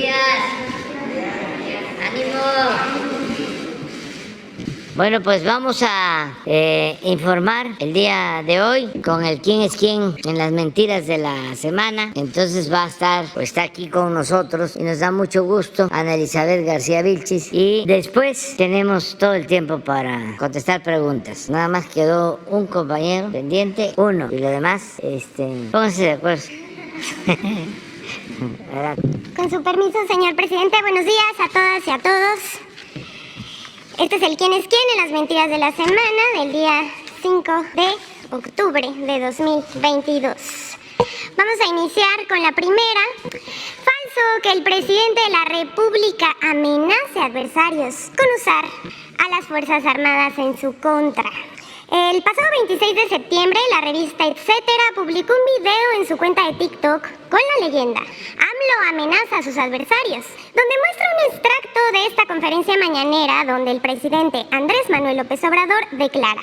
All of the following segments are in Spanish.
días. ¡Ánimo! Bueno, pues vamos a informar el día de hoy con el quién es quién en las mentiras de la semana. Entonces va a estar, o está aquí con nosotros y nos da mucho gusto Ana Elizabeth García Vilchis. Y después tenemos todo el tiempo para contestar preguntas. Nada más quedó un compañero pendiente, uno, y lo demás, pónganse de acuerdo. Con su permiso, señor presidente, buenos días a todas y a todos. Este es el quién es quién en las mentiras de la semana del día 5 de octubre de 2022. Vamos a iniciar con la primera. Falso que el presidente de la República amenace a adversarios con usar a las Fuerzas Armadas en su contra. El pasado 26 de septiembre, la revista Etcétera publicó un video en su cuenta de TikTok con la leyenda AMLO amenaza a sus adversarios, donde muestra un extracto de esta conferencia mañanera donde el presidente Andrés Manuel López Obrador declara: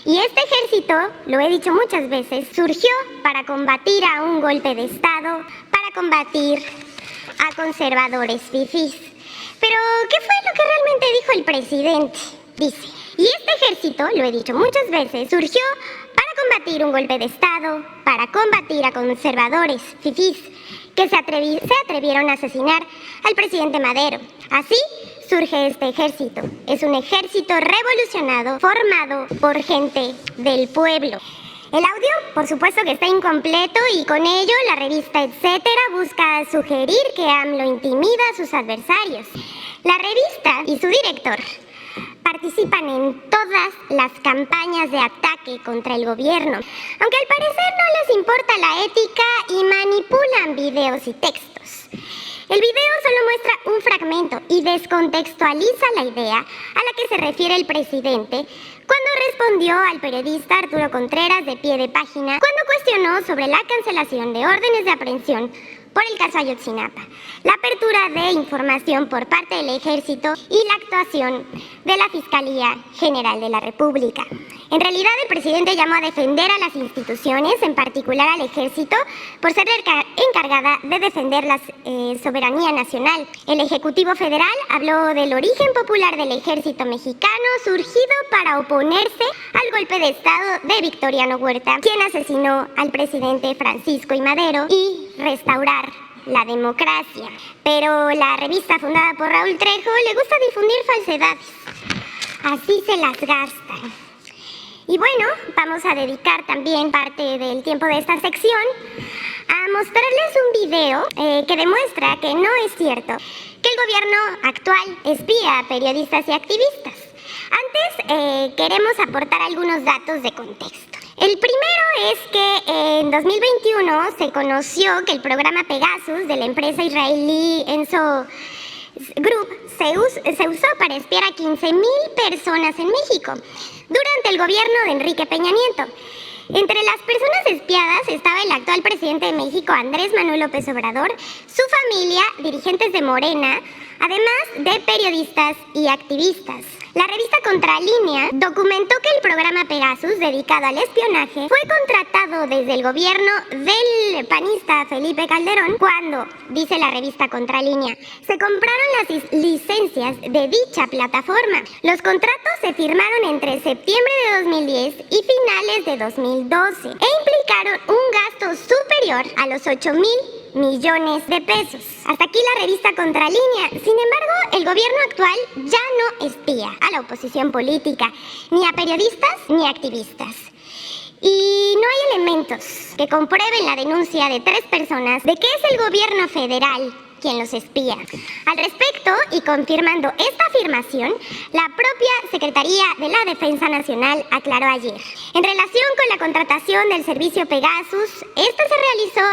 y este ejército, lo he dicho muchas veces, surgió para combatir a un golpe de Estado, para combatir a conservadores fifís. Pero, ¿qué fue lo que realmente dijo el presidente? Dice: y este ejército, lo he dicho muchas veces, surgió para combatir un golpe de Estado, para combatir a conservadores fifís que se atrevieron a asesinar al presidente Madero. Así surge este ejército. Es un ejército revolucionado, formado por gente del pueblo. El audio, por supuesto que está incompleto y con ello la revista Etcétera busca sugerir que AMLO intimida a sus adversarios. La revista y su director participan en todas las campañas de ataque contra el gobierno, aunque al parecer no les importa la ética y manipulan videos y textos. El video solo muestra un fragmento y descontextualiza la idea a la que se refiere el presidente cuando respondió al periodista Arturo Contreras de Pie de Página cuando cuestionó sobre la cancelación de órdenes de aprehensión por el caso Ayotzinapa, la apertura de información por parte del Ejército y la actuación de la Fiscalía General de la República. En realidad, el presidente llamó a defender a las instituciones, en particular al Ejército, por ser encargada de defender la soberanía nacional. El Ejecutivo Federal habló del origen popular del Ejército mexicano, surgido para oponerse al golpe de Estado de Victoriano Huerta, quien asesinó al presidente Francisco I. Madero, y restaurar la democracia. Pero la revista fundada por Raúl Trejo le gusta difundir falsedades. Así se las gastan. Y bueno, vamos a dedicar también parte del tiempo de esta sección a mostrarles un video que demuestra que no es cierto que el gobierno actual espía a periodistas y activistas. Antes queremos aportar algunos datos de contexto. El primero es que en 2021 se conoció que el programa Pegasus de la empresa israelí Enso Group se usó para espiar a 15,000 personas en México durante el gobierno de Enrique Peña Nieto. Entre las personas espiadas estaba el actual presidente de México, Andrés Manuel López Obrador, su familia, dirigentes de Morena, además de periodistas y activistas. La revista Contralínea documentó que el programa Pegasus, dedicado al espionaje, fue contratado desde el gobierno del panista Felipe Calderón cuando, dice la revista Contralínea, se compraron las licencias de dicha plataforma. Los contratos se firmaron entre septiembre de 2010 y finales de 2012 e implicaron un gasto superior a los 8,000 millones de pesos. Hasta aquí la revista Contralínea. Sin embargo, el gobierno actual ya no espía a la oposición política, ni a periodistas ni a activistas. Y no hay elementos que comprueben la denuncia de 3 personas de que es el gobierno federal quien los espía. Al respecto, y confirmando esta afirmación, la propia Secretaría de la Defensa Nacional aclaró ayer. En relación con la contratación del servicio Pegasus, esta se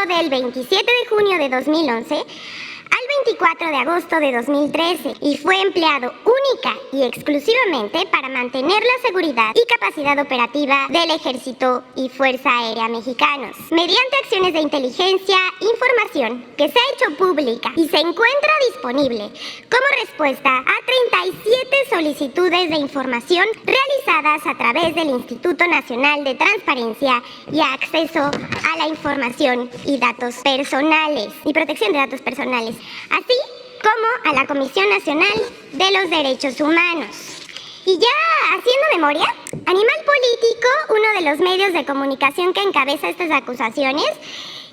realizó del 27 de junio de 2011 al 24 de agosto de 2013 y fue empleado única y exclusivamente para mantener la seguridad y capacidad operativa del Ejército y Fuerza Aérea mexicanos. Mediante acciones de inteligencia, información que se ha hecho pública y se encuentra disponible como respuesta a 37 solicitudes de información realizadas a través del Instituto Nacional de Transparencia y Acceso a la Información y Datos Personales y Protección de Datos Personales. Así, como a la Comisión Nacional de los Derechos Humanos. Y ya haciendo memoria, Animal Político, uno de los medios de comunicación que encabeza estas acusaciones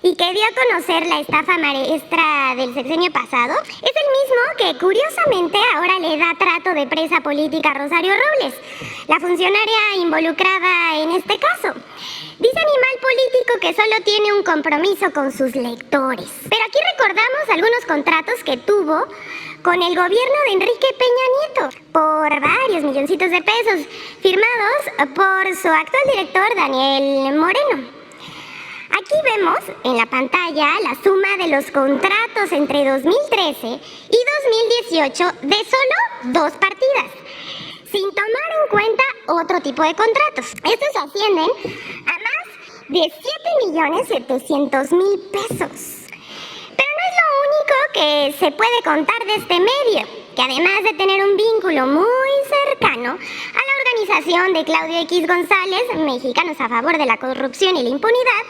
y que dio a conocer la estafa maestra del sexenio pasado, es el mismo que curiosamente ahora le da trato de presa política a Rosario Robles, la funcionaria involucrada en este caso. Dice Animal Político que solo tiene un compromiso con sus lectores. Pero aquí recordamos algunos contratos que tuvo con el gobierno de Enrique Peña Nieto por varios milloncitos de pesos, firmados por su actual director Daniel Moreno. Aquí vemos en la pantalla la suma de los contratos entre 2013 y 2018 de solo 2 partidas, sin tomar en cuenta otro tipo de contratos. Estos ascienden a más de 7.700.000 pesos. Pero no es lo único que se puede contar de este medio, que además de tener un vínculo muy cercano a la organización de Claudio X González, Mexicanos a favor de la corrupción y la impunidad,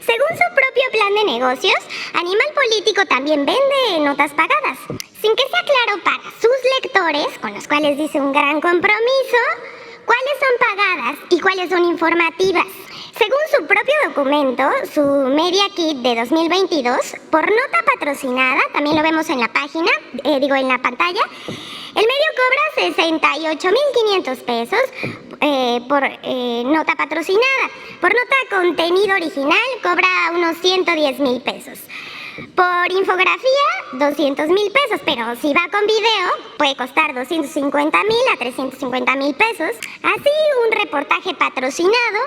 según su propio plan de negocios, Animal Político también vende notas pagadas, sin que sea claro para sus lectores, con los cuales dice un gran compromiso, cuáles son pagadas y cuáles son informativas. Según su propio documento, su Media Kit de 2022, por nota patrocinada, también lo vemos en la página, en la pantalla, el medio cobra 68.500 pesos por nota patrocinada. Por nota contenido original cobra unos 110.000 pesos. Por infografía, 200.000 pesos, pero si va con video, puede costar 250.000 a 350.000 pesos. Así, un reportaje patrocinado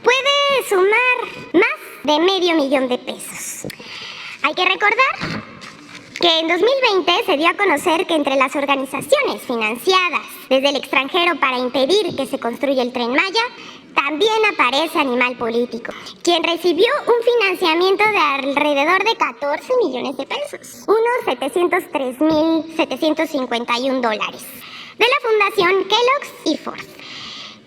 puede sumar más de $500,000 de pesos. Hay que recordar que en 2020 se dio a conocer que entre las organizaciones financiadas desde el extranjero para impedir que se construya el Tren Maya, también aparece Animal Político, quien recibió un financiamiento de alrededor de 14 millones de pesos, unos $703,751, de la Fundación Kellogg's y Ford.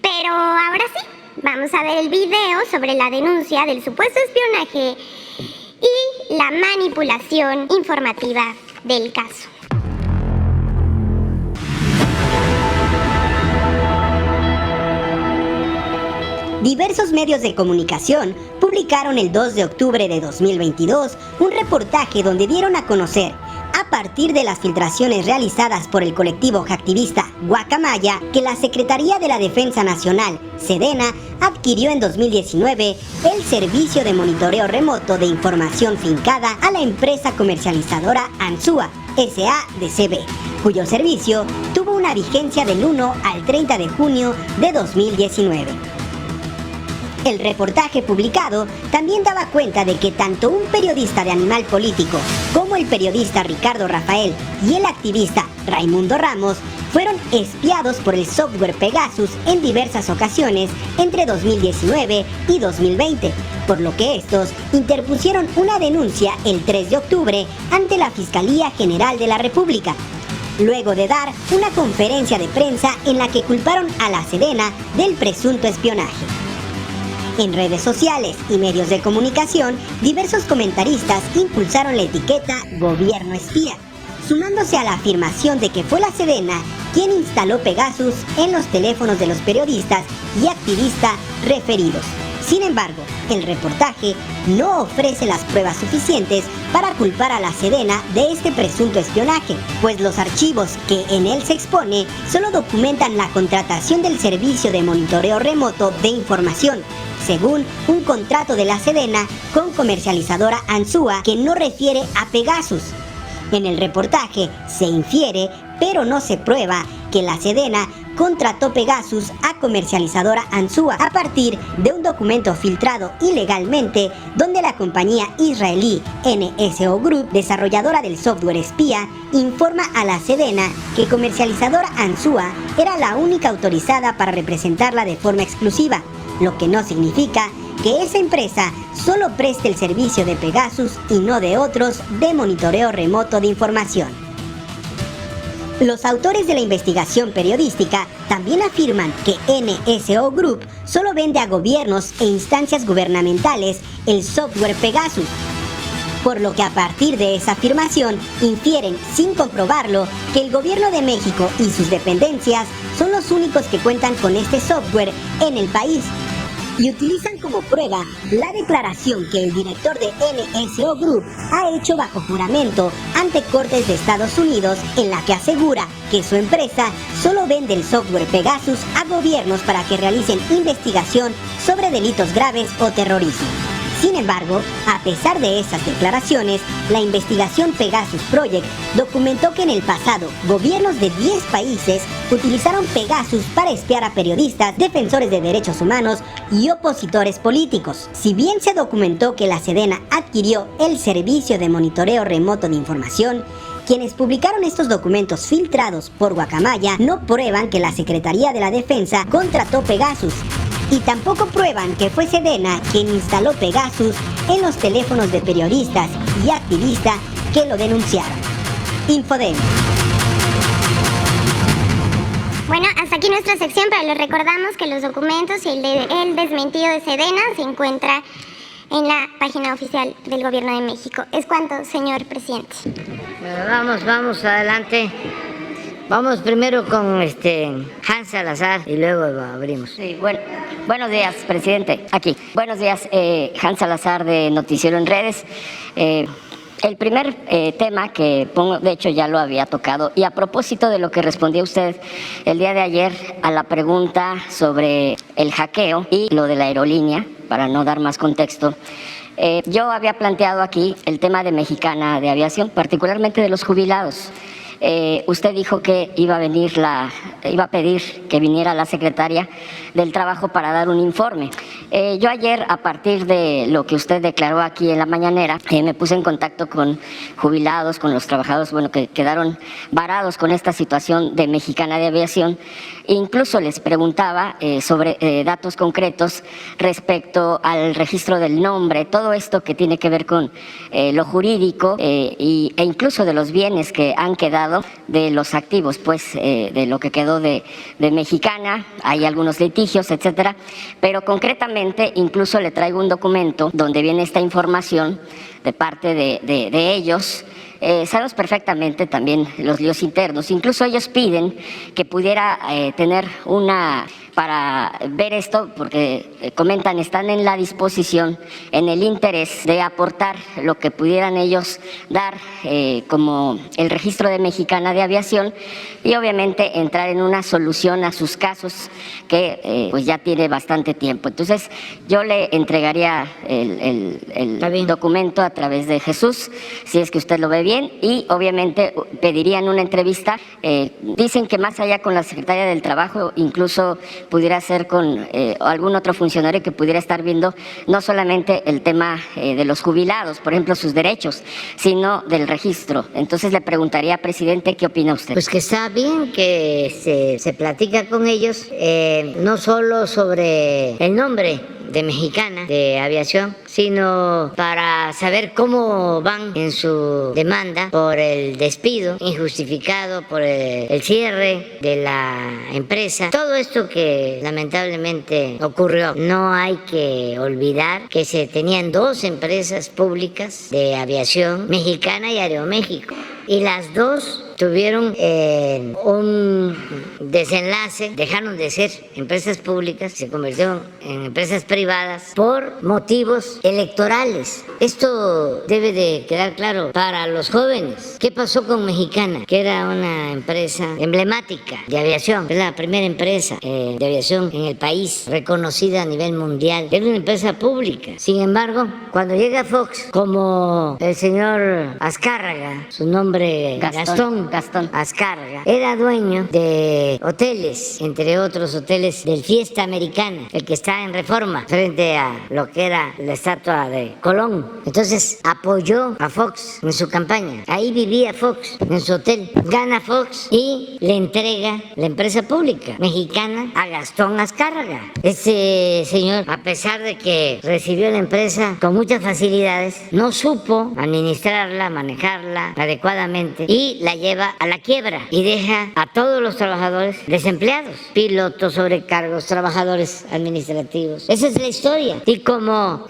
Pero ahora sí, vamos a ver el video sobre la denuncia del supuesto espionaje y la manipulación informativa del caso. Diversos medios de comunicación publicaron el 2 de octubre de 2022 un reportaje donde dieron a conocer, a partir de las filtraciones realizadas por el colectivo hacktivista Guacamaya, que la Secretaría de la Defensa Nacional, Sedena, adquirió en 2019 el servicio de monitoreo remoto de información fincada a la empresa comercializadora Ansúa, S.A.de.C.V., cuyo servicio tuvo una vigencia del 1 al 30 de junio de 2019. El reportaje publicado también daba cuenta de que tanto un periodista de Animal Político como el periodista Ricardo Rafael y el activista Raimundo Ramos fueron espiados por el software Pegasus en diversas ocasiones entre 2019 y 2020, por lo que estos interpusieron una denuncia el 3 de octubre ante la Fiscalía General de la República, luego de dar una conferencia de prensa en la que culparon a la Sedena del presunto espionaje. En redes sociales y medios de comunicación, diversos comentaristas impulsaron la etiqueta Gobierno Espía, sumándose a la afirmación de que fue la Sedena quien instaló Pegasus en los teléfonos de los periodistas y activistas referidos. Sin embargo, el reportaje no ofrece las pruebas suficientes para culpar a la Sedena de este presunto espionaje, pues los archivos que en él se expone solo documentan la contratación del servicio de monitoreo remoto de información, según un contrato de la Sedena con comercializadora Ansúa que no refiere a Pegasus. En el reportaje se infiere, pero no se prueba, que la Sedena contrató Pegasus a comercializadora Ansúa a partir de un documento filtrado ilegalmente donde la compañía israelí NSO Group, desarrolladora del software espía, informa a la Sedena que comercializadora Ansúa era la única autorizada para representarla de forma exclusiva, lo que no significa que esa empresa solo preste el servicio de Pegasus y no de otros de monitoreo remoto de información. Los autores de la investigación periodística también afirman que NSO Group solo vende a gobiernos e instancias gubernamentales el software Pegasus. por lo que a partir de esa afirmación infieren, sin comprobarlo, que el gobierno de México y sus dependencias son los únicos que cuentan con este software en el país. Y utilizan como prueba la declaración que el director de NSO Group ha hecho bajo juramento ante Cortes de Estados Unidos, en la que asegura que su empresa solo vende el software Pegasus a gobiernos para que realicen investigación sobre delitos graves o terrorismo. Sin embargo, a pesar de esas declaraciones, la investigación Pegasus Project documentó que en el pasado, gobiernos de 10 países utilizaron Pegasus para espiar a periodistas, defensores de derechos humanos y opositores políticos. Si bien se documentó que la Sedena adquirió el servicio de monitoreo remoto de información, quienes publicaron estos documentos filtrados por Guacamaya no prueban que la Secretaría de la Defensa contrató Pegasus. Y tampoco prueban que fue Sedena quien instaló Pegasus en los teléfonos de periodistas y activistas que lo denunciaron. Infodem. Bueno, hasta aquí nuestra sección, pero les recordamos que los documentos y el desmentido de Sedena se encuentra en la página oficial del Gobierno de México. ¿Es cuanto, señor presidente? Vamos adelante. Vamos primero con Hans Salazar y luego abrimos. Sí, buenos días, presidente. Aquí. Buenos días, Hans Salazar de Noticiero en Redes. El primer tema que pongo, de hecho ya lo había tocado, y a propósito de lo que respondió usted el día de ayer a la pregunta sobre el hackeo y lo de la aerolínea, para no dar más contexto, yo había planteado aquí el tema de Mexicana de Aviación, particularmente de los jubilados. Usted dijo que iba a pedir que viniera la secretaria del Trabajo para dar un informe. Yo ayer, a partir de lo que usted declaró aquí en la mañanera, me puse en contacto con jubilados, con los trabajadores, que quedaron varados con esta situación de Mexicana de Aviación. Incluso les preguntaba sobre datos concretos respecto al registro del nombre, todo esto que tiene que ver con lo jurídico e incluso de los bienes que han quedado de los activos, de lo que quedó de Mexicana. Hay algunos litigios, etcétera, pero concretamente incluso le traigo un documento donde viene esta información de parte de ellos. Sabemos perfectamente también los líos internos, incluso ellos piden que pudiera tener para ver esto, porque comentan, están en la disposición, en el interés de aportar lo que pudieran ellos dar como el registro de Mexicana de Aviación, y obviamente entrar en una solución a sus casos que pues ya tiene bastante tiempo. Entonces yo le entregaría el documento a través de Jesús, si es que usted lo ve bien, y obviamente pedirían una entrevista. Dicen que más allá con la secretaria del Trabajo, incluso pudiera ser con algún otro funcionario que pudiera estar viendo no solamente el tema de los jubilados, por ejemplo, sus derechos, sino del registro. Entonces le preguntaría, presidente, ¿qué opina usted? Pues que está bien que se platica con ellos, no solo sobre el nombre de Mexicana de Aviación, sino para saber cómo van en su demanda por el despido injustificado, por el cierre de la empresa. Todo esto que lamentablemente ocurrió. No hay que olvidar que se tenían dos empresas públicas de aviación, Mexicana y Aeroméxico, y las dos tuvieron un desenlace, dejaron de ser empresas públicas, se convirtieron en empresas privadas por motivos electorales. Esto debe de quedar claro para los jóvenes. ¿Qué pasó con Mexicana? Que era una empresa emblemática de aviación, es la primera empresa de aviación en el país, reconocida a nivel mundial. Era una empresa pública. Sin embargo, cuando llega Fox, como el señor Azcárraga, su nombre Gastón Azcárraga, era dueño de hoteles, entre otros hoteles del Fiesta Americana, el que está en Reforma, frente a lo que era la estatua de Colón. Entonces apoyó a Fox en su campaña. Ahí vivía Fox, en su hotel. Gana Fox y le entrega la empresa pública Mexicana a Gastón Azcárraga. Ese señor, a pesar de que recibió la empresa con muchas facilidades, no supo administrarla, manejarla adecuadamente desafortunadamente, y la lleva a la quiebra y deja a todos los trabajadores desempleados, pilotos, sobrecargos, trabajadores administrativos. Esa es la historia. Y como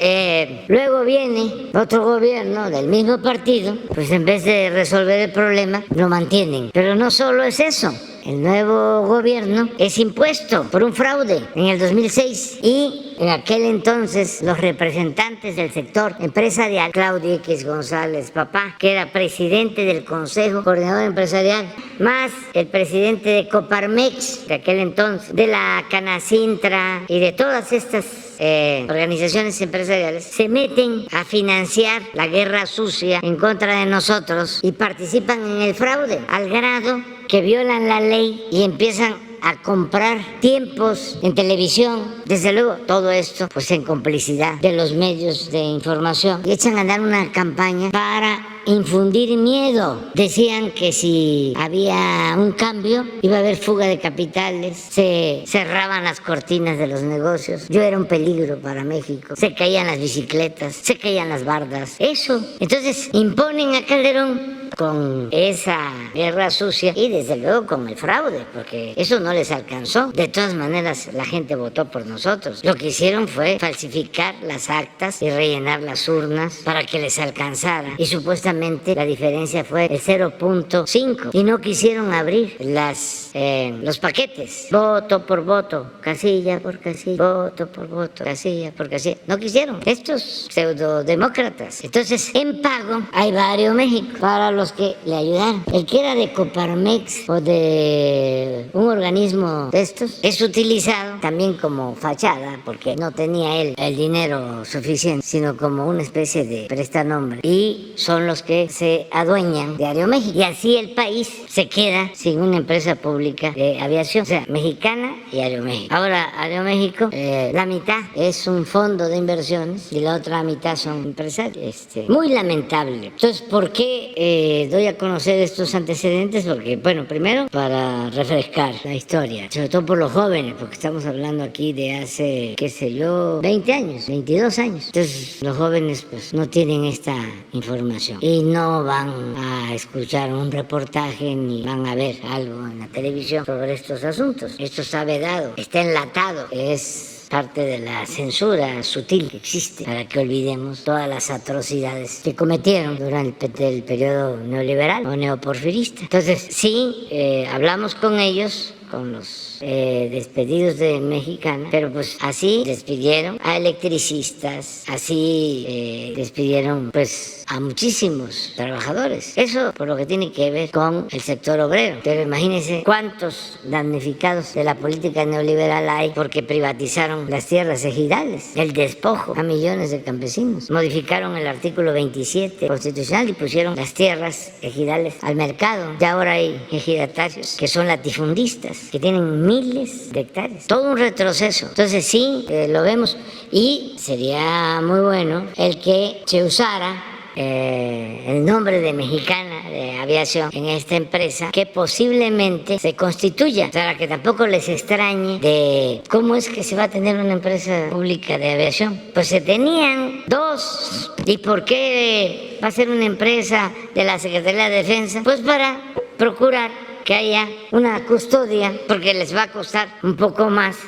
luego viene otro gobierno del mismo partido, pues en vez de resolver el problema, lo mantienen. Pero no solo es eso. El nuevo gobierno es impuesto por un fraude en el 2006 y en aquel entonces los representantes del sector empresarial, Claudio X González Papá, que era presidente del Consejo Coordinador Empresarial, más el presidente de Coparmex de aquel entonces, de la Canacintra y de todas estas organizaciones empresariales, se meten a financiar la guerra sucia en contra de nosotros y participan en el fraude al grado que violan la ley y empiezan a comprar tiempos en televisión. Desde luego, todo esto pues en complicidad de los medios de información, y echan a andar una campaña para infundir miedo. Decían que si había un cambio iba a haber fuga de capitales, se cerraban las cortinas de los negocios, yo era un peligro para México, se caían las bicicletas, se caían las bardas, eso. Entonces imponen a Calderón con esa guerra sucia y desde luego con el fraude, porque eso no les alcanzó. De todas maneras, la gente votó por nosotros. Lo que hicieron fue falsificar las actas y rellenar las urnas para que les alcanzara, y supuestamente la diferencia fue el 0.5 y no quisieron abrir los paquetes, voto por voto, casilla por casilla, voto por voto, casilla por casilla. No quisieron estos pseudodemócratas. Entonces, en pago, hay varios México para los que le ayudaron. El que era de Coparmex o de un organismo de estos es utilizado también como fachada, porque no tenía él el dinero suficiente, sino como una especie de prestanombre, y son los que se adueñan de Aeroméxico, y así el país se queda sin una empresa pública de aviación, o sea, mexicana y Aeroméxico. Ahora Aeroméxico, la mitad es un fondo de inversiones y la otra mitad son empresarios. Muy lamentable. Entonces, ¿por qué doy a conocer estos antecedentes? Porque, bueno, primero para refrescar la historia, sobre todo por los jóvenes, porque estamos hablando aquí de hace, qué sé yo, 20 años, 22 años. Entonces, los jóvenes pues no tienen esta información y no van a escuchar un reportaje ni van a ver algo en la televisión sobre estos asuntos. Esto está vedado, está enlatado, es parte de la censura sutil que existe para que olvidemos todas las atrocidades que cometieron durante el periodo neoliberal o neoporfirista. Entonces, sí, hablamos con ellos, con los despedidos de Mexicana, pero pues así despidieron a electricistas, así despidieron pues a muchísimos trabajadores. Eso por lo que tiene que ver con el sector obrero. Pero imagínense cuántos damnificados de la política neoliberal hay porque privatizaron las tierras ejidales, el despojo a millones de campesinos. Modificaron el artículo 27 constitucional y pusieron las tierras ejidales al mercado. Ya ahora hay ejidatarios que son latifundistas, que tienen miles de hectáreas. Todo un retroceso. Entonces sí, lo vemos, y sería muy bueno el que se usara el nombre de Mexicana de Aviación en esta empresa, que posiblemente se constituya, para que tampoco les extrañe de cómo es que se va a tener una empresa pública de aviación. Pues se tenían dos, ¿y por qué va a ser una empresa de la Secretaría de Defensa? Pues para procurar que haya una custodia, porque les va a costar un poco más.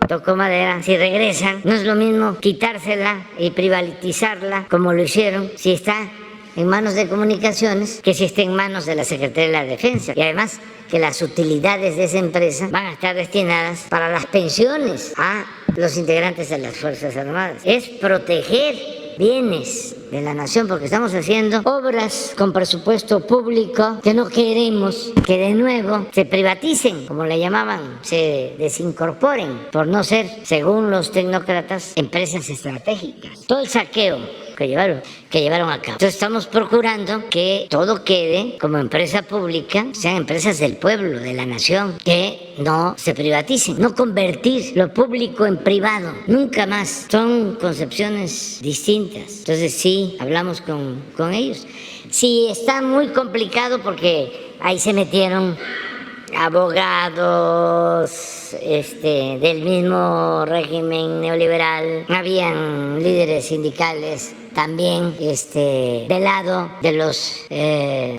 Tocó madera. Si regresan, no es lo mismo quitársela y privatizarla como lo hicieron, si está en manos de Comunicaciones, que si está en manos de la Secretaría de la Defensa. Y además que las utilidades de esa empresa van a estar destinadas para las pensiones a los integrantes de las Fuerzas Armadas. Es proteger bienes de la nación, porque estamos haciendo obras con presupuesto público que no queremos que de nuevo se privaticen, como le llamaban, se desincorporen, por no ser, según los tecnócratas, empresas estratégicas. Todo el saqueo que llevaron a cabo. Entonces estamos procurando que todo quede como empresa pública, sean empresas del pueblo, de la nación, que no se privaticen, no convertir lo público en privado, nunca más. Son concepciones distintas. Entonces sí, hablamos con ellos. Sí, está muy complicado porque ahí se metieron abogados del mismo régimen neoliberal, habían líderes sindicales también del lado de los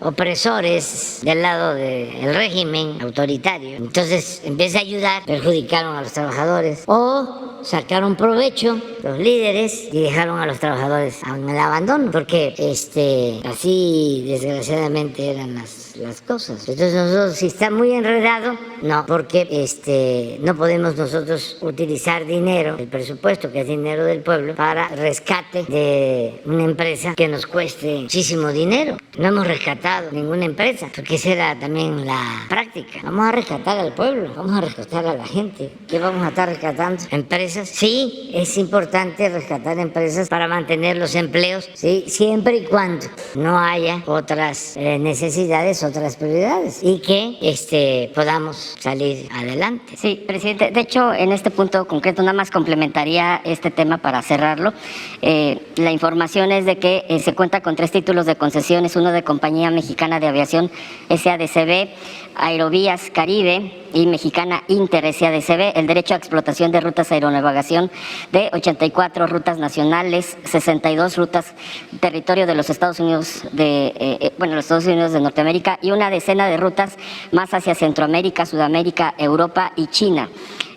opresores, del lado del régimen autoritario. Entonces, en vez de ayudar, perjudicaron a los trabajadores o sacaron provecho los líderes y dejaron a los trabajadores en el abandono, porque así desgraciadamente eran las cosas. Entonces nosotros, si está muy enredado, no, porque no podemos nosotros utilizar dinero, el presupuesto que es dinero del pueblo, para rescate de una empresa que nos cueste muchísimo dinero. No hemos rescatado ninguna empresa, porque esa era también la práctica. Vamos a rescatar al pueblo, vamos a rescatar a la gente. ¿Qué vamos a estar rescatando? ¿Empresas? Sí, es importante rescatar empresas para mantener los empleos, ¿sí? Siempre y cuando no haya otras necesidades, otras prioridades, y que podamos salir adelante. Sí, presidente. De hecho, en este punto concreto, nada más complementaría este tema para cerrarlo. La información es de que se cuenta con 3 títulos de concesiones, uno de Compañía Mexicana de Aviación SADCB, Aerovías Caribe y Mexicana Inter SADCB, el derecho a explotación de rutas aeronavegación de 84 rutas nacionales, 62 rutas territorio de los Estados Unidos los Estados Unidos de Norteamérica, y una decena de rutas más hacia Centroamérica, Sudamérica, Europa y China.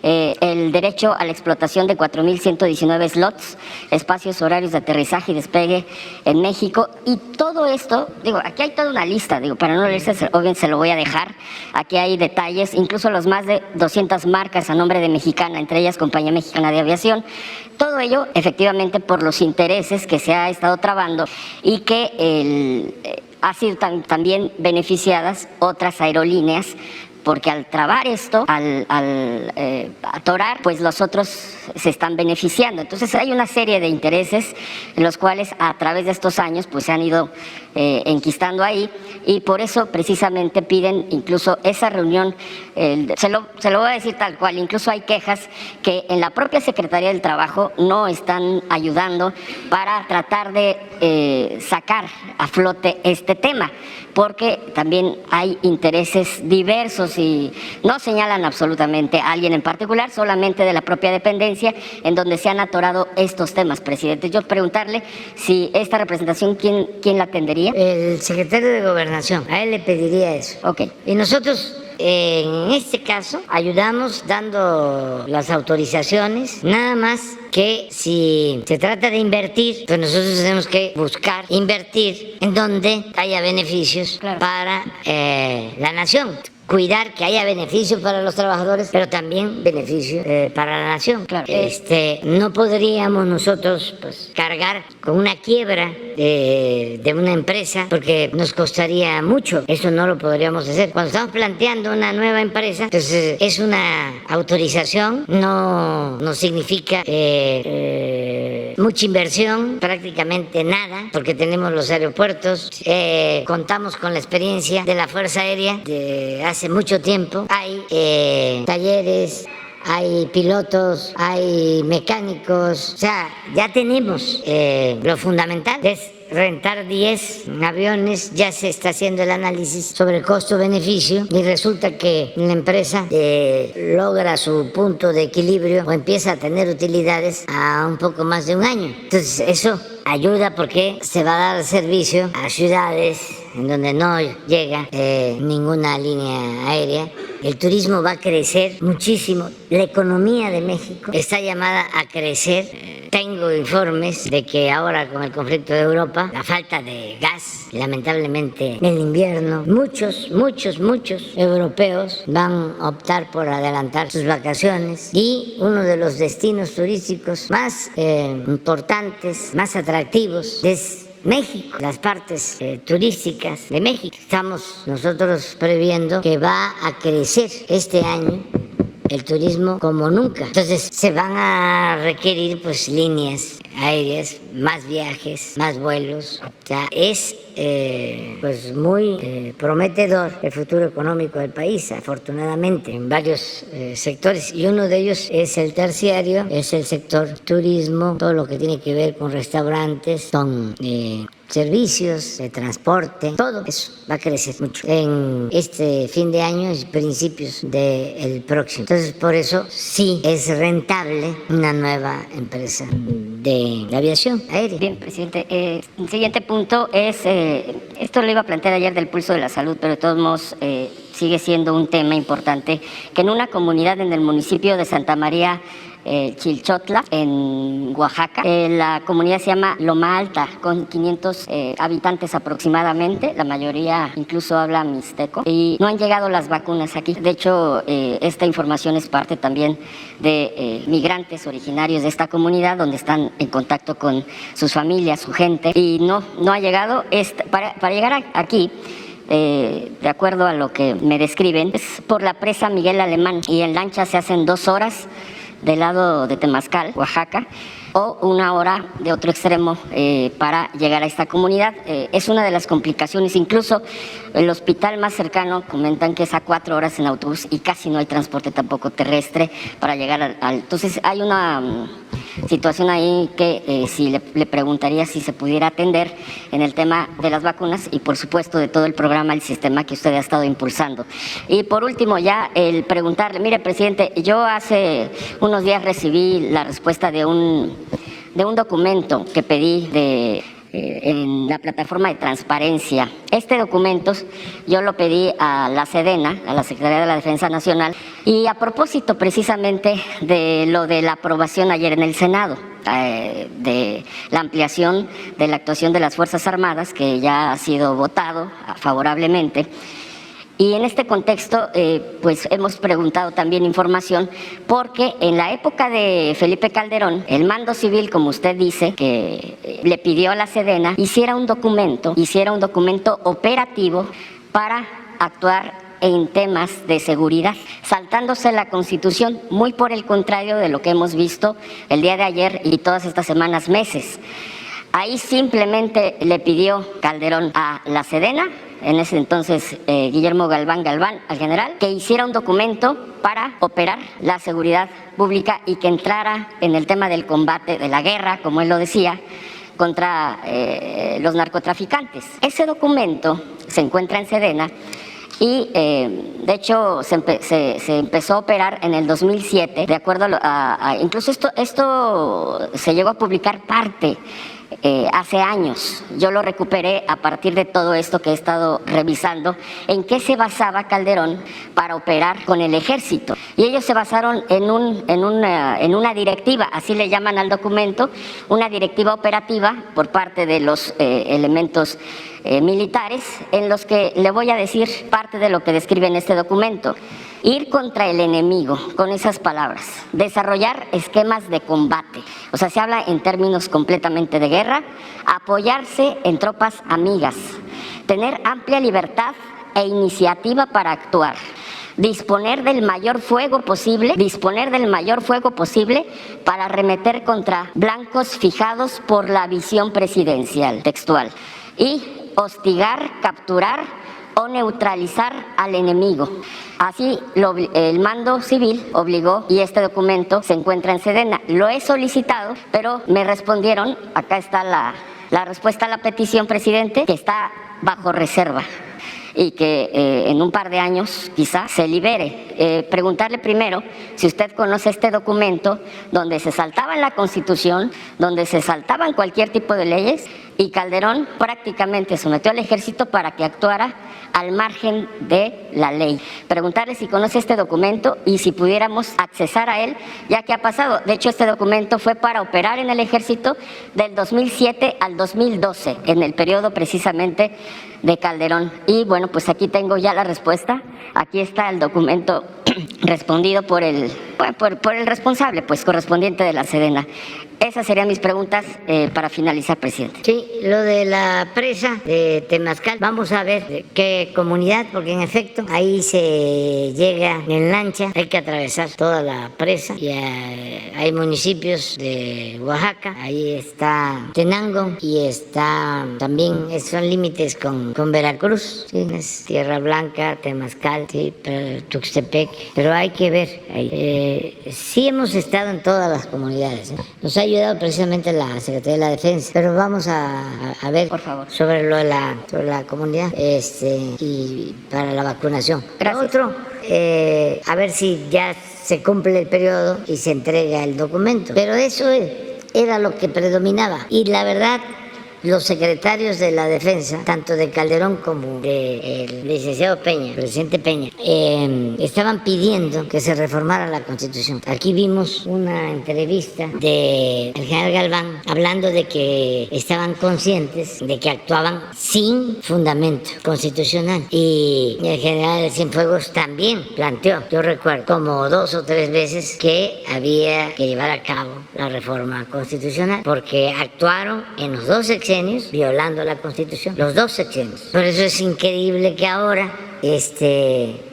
El derecho a la explotación de 4.119 slots, espacios horarios de aterrizaje y despegue en México. Y todo esto, aquí hay toda una lista, para no leerse, obviamente se lo voy a dejar. Aquí hay detalles, incluso los más de 200 marcas a nombre de Mexicana, entre ellas Compañía Mexicana de Aviación. Todo ello, efectivamente, por los intereses que se ha estado trabando y que ha sido también beneficiadas otras aerolíneas, porque al trabar esto, al atorar, pues los otros se están beneficiando. Entonces hay una serie de intereses en los cuales a través de estos años pues se han ido enquistando ahí, y por eso precisamente piden incluso esa reunión. Se lo voy a decir tal cual, incluso hay quejas que en la propia Secretaría del Trabajo no están ayudando para tratar de sacar a flote este tema, porque también hay intereses diversos y no señalan absolutamente a alguien en particular, solamente de la propia dependencia en donde se han atorado estos temas, presidente. Yo preguntarle si esta representación, ¿quién la atendería? El secretario de Gobernación, a él le pediría eso. Ok. Y nosotros, en este caso, ayudamos dando las autorizaciones, nada más que si se trata de invertir, pues nosotros tenemos que buscar invertir en donde haya beneficios para la nación. Cuidar que haya beneficio para los trabajadores, pero también beneficio para la nación. Claro. No podríamos nosotros cargar con una quiebra de una empresa, porque nos costaría mucho. Eso no lo podríamos hacer. Cuando estamos planteando una nueva empresa, entonces es una autorización, no significa mucha inversión, prácticamente nada, porque tenemos los aeropuertos, contamos con la experiencia de la Fuerza Aérea de hace mucho tiempo. Hay talleres, hay pilotos, hay mecánicos, o sea, ya tenemos lo fundamental es rentar 10 aviones. Ya se está haciendo el análisis sobre el costo-beneficio y resulta que la empresa logra su punto de equilibrio o empieza a tener utilidades a un poco más de un año. Entonces eso ayuda, porque se va a dar servicio a ciudades en donde no llega ninguna línea aérea. El turismo va a crecer muchísimo. La economía de México está llamada a crecer. Tengo informes de que ahora, con el conflicto de Europa, la falta de gas, lamentablemente en el invierno, muchos europeos van a optar por adelantar sus vacaciones, y uno de los destinos turísticos más importantes, más atractivos, es México, las partes turísticas de México. Estamos nosotros previendo que va a crecer este año el turismo como nunca. Entonces se van a requerir líneas aéreas, más viajes, más vuelos. O sea, es muy prometedor el futuro económico del país, afortunadamente, en varios sectores, y uno de ellos es el terciario, es el sector turismo, todo lo que tiene que ver con restaurantes, con servicios de transporte, todo eso va a crecer mucho en este fin de año y principios del próximo. Entonces, por eso sí es rentable una nueva empresa de la aviación aérea. Bien, presidente. El siguiente punto es, esto lo iba a plantear ayer del pulso de la salud, pero de todos modos sigue siendo un tema importante, que en una comunidad en el municipio de Santa María Chilchotla, en Oaxaca. La comunidad se llama Loma Alta, con 500 habitantes aproximadamente, la mayoría incluso habla mixteco, y no han llegado las vacunas aquí. De hecho, esta información es parte también de migrantes originarios de esta comunidad, donde están en contacto con sus familias, su gente, y no ha llegado. Para llegar aquí, de acuerdo a lo que me describen, es por la presa Miguel Alemán, y en lancha se hacen 2 horas del lado de Temazcal, Oaxaca, o 1 hora de otro extremo para llegar a esta comunidad. Es una de las complicaciones. Incluso el hospital más cercano comentan que es a 4 horas en autobús y casi no hay transporte tampoco terrestre para llegar al... Entonces hay una situación ahí que sí le preguntaría si se pudiera atender en el tema de las vacunas y por supuesto de todo el programa, el sistema que usted ha estado impulsando. Y por último ya el preguntarle, mire presidente, yo hace unos días recibí la respuesta de un documento que pedí en la plataforma de transparencia. Este documento yo lo pedí a la Sedena, a la Secretaría de la Defensa Nacional, y a propósito precisamente de lo de la aprobación ayer en el Senado, de la ampliación de la actuación de las Fuerzas Armadas, que ya ha sido votado favorablemente. Y en este contexto, pues hemos preguntado también información, porque en la época de Felipe Calderón, el mando civil, como usted dice, que le pidió a la Sedena, hiciera un documento operativo para actuar en temas de seguridad, saltándose la Constitución, muy por el contrario de lo que hemos visto el día de ayer y todas estas semanas, meses. Ahí simplemente le pidió Calderón a la Sedena, en ese entonces Guillermo Galván, al general, que hiciera un documento para operar la seguridad pública y que entrara en el tema del combate, de la guerra, como él lo decía, contra los narcotraficantes. Ese documento se encuentra en Sedena y de hecho se empezó a operar en el 2007, de acuerdo incluso esto se llegó a publicar parte hace años. Yo lo recuperé a partir de todo esto que he estado revisando, en qué se basaba Calderón para operar con el ejército. Y ellos se basaron en una directiva, así le llaman al documento, una directiva operativa por parte de los elementos militares, en los que le voy a decir parte de lo que describe en este documento. Ir contra el enemigo, con esas palabras. Desarrollar esquemas de combate. O sea, se habla en términos completamente de guerra. Apoyarse en tropas amigas. Tener amplia libertad e iniciativa para actuar. Disponer del mayor fuego posible para arremeter contra blancos fijados por la visión presidencial, textual. Y hostigar, capturar o neutralizar al enemigo. Así el mando civil obligó, y este documento se encuentra en Sedena. Lo he solicitado, pero me respondieron, acá está la respuesta a la petición, presidente, que está bajo reserva y que en un par de años quizá se libere. Preguntarle primero si usted conoce este documento donde se saltaba en la Constitución, donde se saltaban cualquier tipo de leyes, y Calderón prácticamente sometió al ejército para que actuara al margen de la ley. Preguntarle si conoce este documento y si pudiéramos accesar a él, ya que ha pasado. De hecho, este documento fue para operar en el ejército del 2007 al 2012, en el periodo precisamente de Calderón. Y bueno, pues aquí tengo ya la respuesta. Aquí está el documento respondido por el responsable, pues correspondiente de la Sedena. Esas serían mis preguntas para finalizar, presidente. Sí, lo de la presa de Temazcal, vamos a ver qué comunidad, porque en efecto ahí se llega en lancha, hay que atravesar toda la presa y hay municipios de Oaxaca, ahí está Tenango y está también, son límites con Veracruz, ¿sí? Es Tierra Blanca, Temazcal, ¿sí? Tuxtepec, pero hay que ver, sí hemos estado en todas las comunidades, ¿eh? Nos ha ayudado precisamente la Secretaría de la Defensa, pero vamos a ver, por favor, sobre lo de la comunidad y para la vacunación. Gracias. Otro, a ver si ya se cumple el periodo y se entrega el documento, pero eso es era lo que predominaba. Y la verdad, los secretarios de la defensa, tanto de Calderón como del licenciado Peña, el presidente Peña, estaban pidiendo que se reformara la Constitución. Aquí vimos una entrevista del general Galván hablando de que estaban conscientes de que actuaban sin fundamento constitucional. Y el general Cienfuegos también planteó, yo recuerdo, como 2 o 3 veces que había que llevar a cabo la reforma constitucional, porque actuaron en los 2 sexenios violando la Constitución, los 2 sexenios. Por eso es increíble que ahora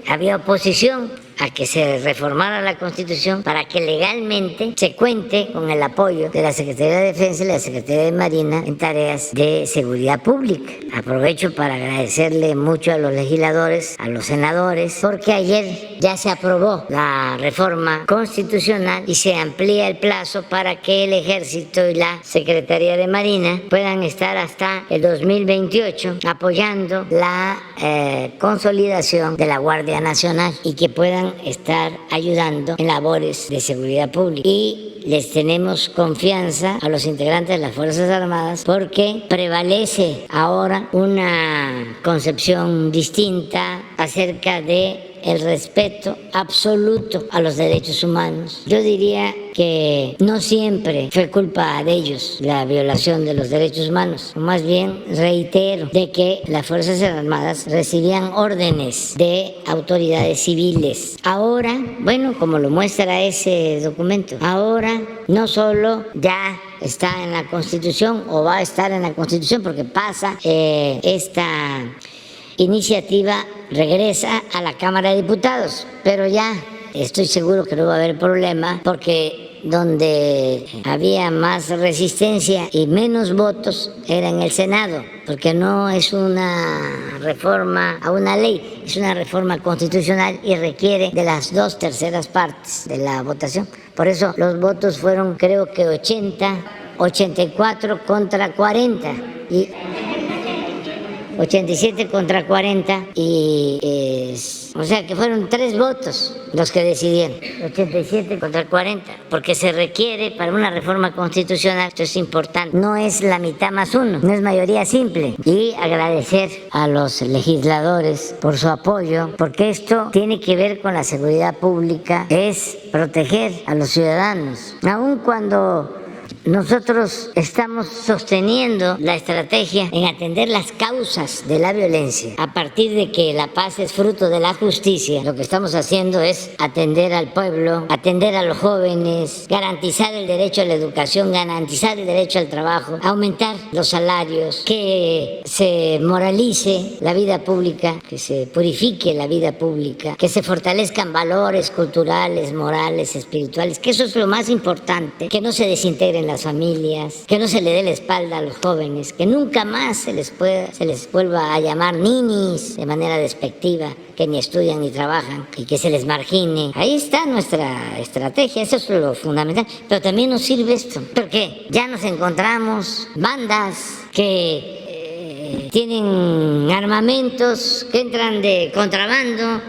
había oposición a que se reformara la Constitución para que legalmente se cuente con el apoyo de la Secretaría de Defensa y la Secretaría de Marina en tareas de seguridad pública. Aprovecho para agradecerle mucho a los legisladores, a los senadores, porque ayer ya se aprobó la reforma constitucional y se amplía el plazo para que el Ejército y la Secretaría de Marina puedan estar hasta el 2028 apoyando la consolidación de la Guardia Nacional y que puedan estar ayudando en labores de seguridad pública. Y les tenemos confianza a los integrantes de las Fuerzas Armadas porque prevalece ahora una concepción distinta acerca de el respeto absoluto a los derechos humanos. Yo diría que no siempre fue culpa de ellos la violación de los derechos humanos. Más bien reitero de que las Fuerzas Armadas recibían órdenes de autoridades civiles. Ahora, bueno, como lo muestra ese documento, ahora no solo ya está en la Constitución o va a estar en la Constitución porque pasa esta iniciativa regresa a la Cámara de Diputados, pero ya estoy seguro que no va a haber problema porque donde había más resistencia y menos votos era en el Senado, porque no es una reforma a una ley, es una reforma constitucional y requiere de las 2/3 partes de la votación. Por eso los votos fueron, creo que 84 contra 40 y 87 contra 40 o sea que fueron 3 votos los que decidieron, 87 contra 40, porque se requiere para una reforma constitucional, esto es importante, no es la mitad más 1, no es mayoría simple. Y agradecer a los legisladores por su apoyo, porque esto tiene que ver con la seguridad pública, es proteger a los ciudadanos, aun cuando nosotros estamos sosteniendo la estrategia en atender las causas de la violencia. A partir de que la paz es fruto de la justicia, lo que estamos haciendo es atender al pueblo, atender a los jóvenes, garantizar el derecho a la educación, garantizar el derecho al trabajo, aumentar los salarios, que se moralice la vida pública, que se purifique la vida pública, que se fortalezcan valores culturales, morales, espirituales, que eso es lo más importante, que no se desintegren las familias, que no se le dé la espalda a los jóvenes, que nunca más se les vuelva a llamar ninis de manera despectiva, que ni estudian ni trabajan y que se les margine. Ahí está nuestra estrategia, eso es lo fundamental, pero también nos sirve esto, porque ya nos encontramos bandas que tienen armamentos, que entran de contrabando,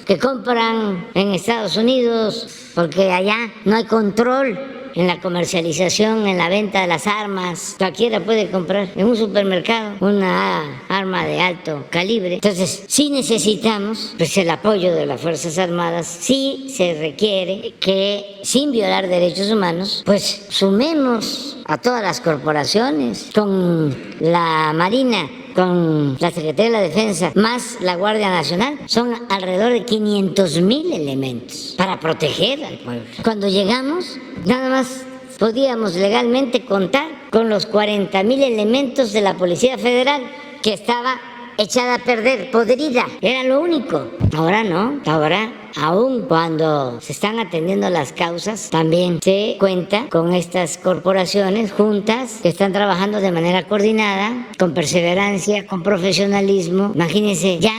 que compran en Estados Unidos, porque allá no hay control en la comercialización, en la venta de las armas. Cualquiera puede comprar en un supermercado una arma de alto calibre. Entonces, sí necesitamos pues, el apoyo de las Fuerzas Armadas, sí se requiere que, sin violar derechos humanos, pues sumemos a todas las corporaciones con la Marina, con la Secretaría de la Defensa, más la Guardia Nacional, son alrededor de 500,000 elementos para proteger al pueblo. Cuando llegamos, nada más podíamos legalmente contar con los 40,000 elementos de la Policía Federal, que estaba echada a perder, podrida, era lo único. Ahora no, ahora aun cuando se están atendiendo las causas, también se cuenta con estas corporaciones juntas que están trabajando de manera coordinada, con perseverancia, con profesionalismo. Imagínense, ya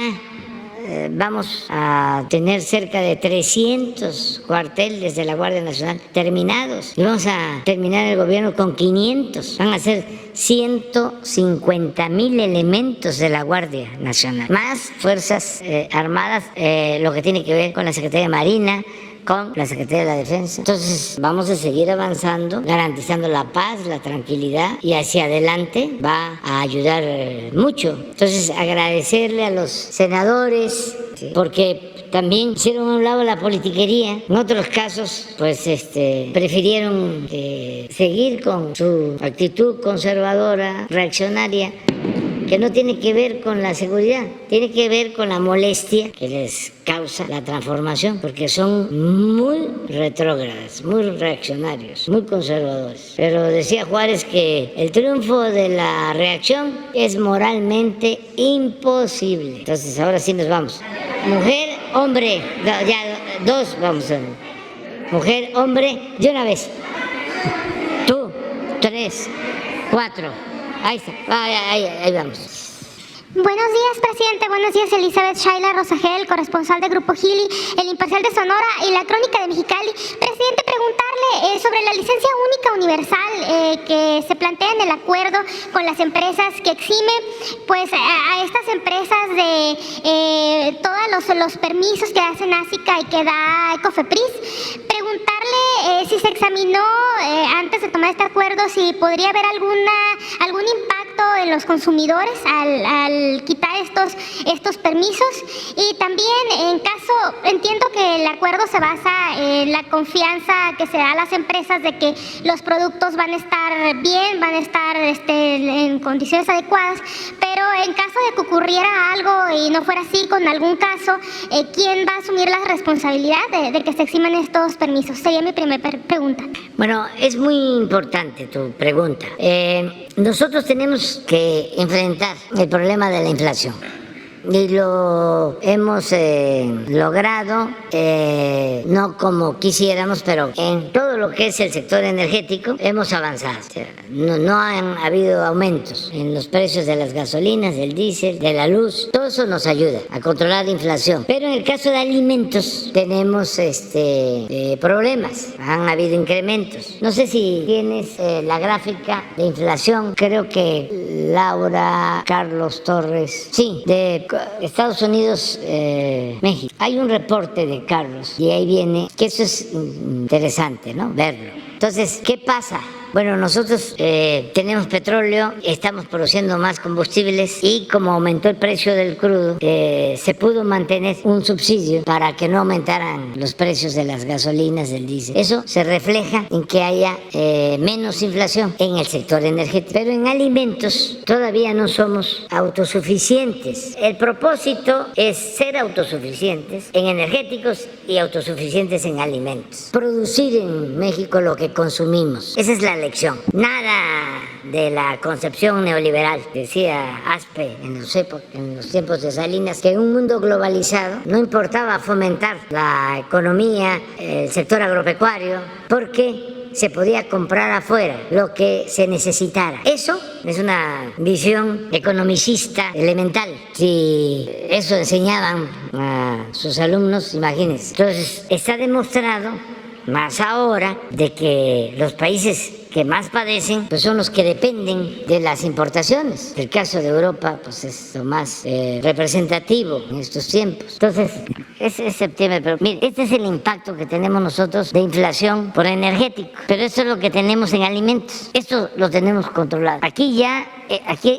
vamos a tener cerca de 300 cuarteles de la Guardia Nacional terminados y vamos a terminar el gobierno con 500. Van a ser 150,000 elementos de la Guardia Nacional, más Fuerzas Armadas, lo que tiene que ver con la Secretaría de Marina, con la Secretaría de la Defensa. Entonces vamos a seguir avanzando, garantizando la paz, la tranquilidad, y hacia adelante va a ayudar mucho. Entonces agradecerle a los senadores, ¿sí?, porque también hicieron a un lado la politiquería. En otros casos, pues prefirieron seguir con su actitud conservadora, reaccionaria, que no tiene que ver con la seguridad, tiene que ver con la molestia que les causa la transformación, porque son muy retrógradas, muy reaccionarios, muy conservadores. Pero decía Juárez que el triunfo de la reacción es moralmente imposible. Entonces ahora sí nos vamos. Mujer, hombre, ya dos, vamos a ver. Mujer, hombre, de una vez. Tú, 3, 4. Ahí está, ahí vamos. Buenos días, presidente. Buenos días, Elizabeth Shaila Rosagel, corresponsal de Grupo Gili, El Imparcial de Sonora y La Crónica de Mexicali. Presidente, preguntarle sobre la licencia única universal que se plantea en el acuerdo con las empresas que exime, pues a estas empresas de todos los permisos que hace NACICA y que da COFEPRIS. Preguntarle si se examinó antes de tomar este acuerdo si podría haber algún impacto en los consumidores al quitar estos permisos, y también entiendo que el acuerdo se basa en la confianza que se da a las empresas de que los productos van a estar bien, van a estar en condiciones adecuadas, pero en caso de que ocurriera algo y no fuera así con algún caso, ¿quién va a asumir la responsabilidad de que se eximan estos permisos? Sería mi primera pregunta. Bueno, es muy importante tu pregunta. Nosotros tenemos que enfrentar el problema de la inflación y lo hemos logrado, no como quisiéramos, pero en todo lo que es el sector energético hemos avanzado. O sea, no han habido aumentos en los precios de las gasolinas, del diésel, de la luz. Todo eso nos ayuda a controlar la inflación. Pero en el caso de alimentos tenemos problemas. Han habido incrementos. No sé si tienes la gráfica de inflación. Creo que Laura, Carlos Torres, sí, de Estados Unidos, México. Hay un reporte de Carlos y ahí viene, que eso es interesante, ¿no? Verlo. Entonces, ¿qué pasa? Bueno, nosotros tenemos petróleo, estamos produciendo más combustibles y como aumentó el precio del crudo, se pudo mantener un subsidio para que no aumentaran los precios de las gasolinas, del diésel. Eso se refleja en que haya menos inflación en el sector energético. Pero en alimentos todavía no somos autosuficientes. El propósito es ser autosuficientes en energéticos y autosuficientes en alimentos. Producir en México lo que consumimos. Esa es la lección. Nada de la concepción neoliberal. Decía Aspe en los tiempos de Salinas que en un mundo globalizado no importaba fomentar la economía, el sector agropecuario, porque se podía comprar afuera lo que se necesitara. Eso es una visión economicista elemental. Si eso enseñaban a sus alumnos, imagínense. Entonces, está demostrado, más ahora, de que los países que más padecen pues son los que dependen de las importaciones. El caso de Europa pues es lo más representativo en estos tiempos. Entonces, es septiembre, pero mire, este es el impacto que tenemos nosotros de inflación por energético, pero eso es lo que tenemos en alimentos. Esto lo tenemos controlado. Aquí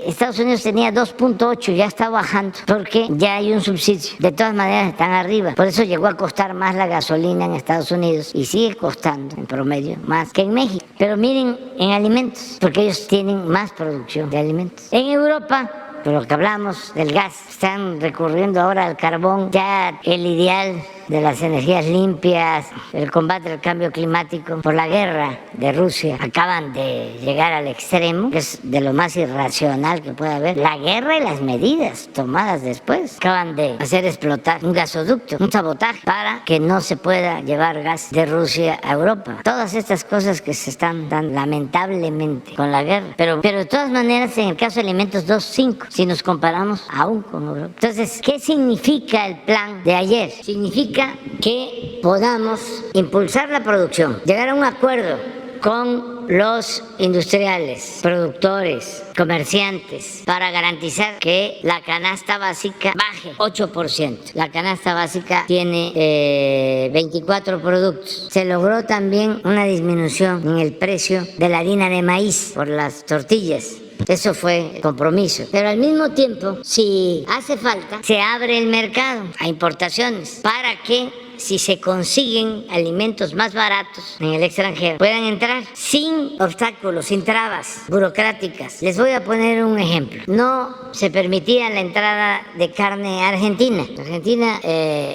Estados Unidos tenía 2.8, ya está bajando porque ya hay un subsidio. De todas maneras están arriba. Por eso llegó a costar más la gasolina en Estados Unidos y sigue costando en promedio más que en México. Pero miren, en alimentos, porque ellos tienen más producción de alimentos. En Europa, por lo que hablamos del gas, están recurriendo ahora al carbón. Ya el ideal de las energías limpias, el combate al cambio climático, por la guerra de Rusia, acaban de llegar al extremo, que es de lo más irracional que puede haber. La guerra y las medidas tomadas después acaban de hacer explotar un gasoducto, un sabotaje, para que no se pueda llevar gas de Rusia a Europa. Todas estas cosas que se están dando lamentablemente con la guerra. Pero de todas maneras, en el caso de alimentos, 2.5, si nos comparamos aún con Europa. Entonces, ¿qué significa el plan de ayer? Significa que podamos impulsar la producción, llegar a un acuerdo con los industriales, productores, comerciantes, para garantizar que la canasta básica baje 8%. La canasta básica tiene 24 productos. Se logró también una disminución en el precio de la harina de maíz por las tortillas. Eso fue el compromiso. Pero al mismo tiempo, si hace falta, se abre el mercado a importaciones para que, si se consiguen alimentos más baratos en el extranjero, puedan entrar sin obstáculos, sin trabas burocráticas. Les voy a poner un ejemplo. No se permitía la entrada de carne argentina. Argentina,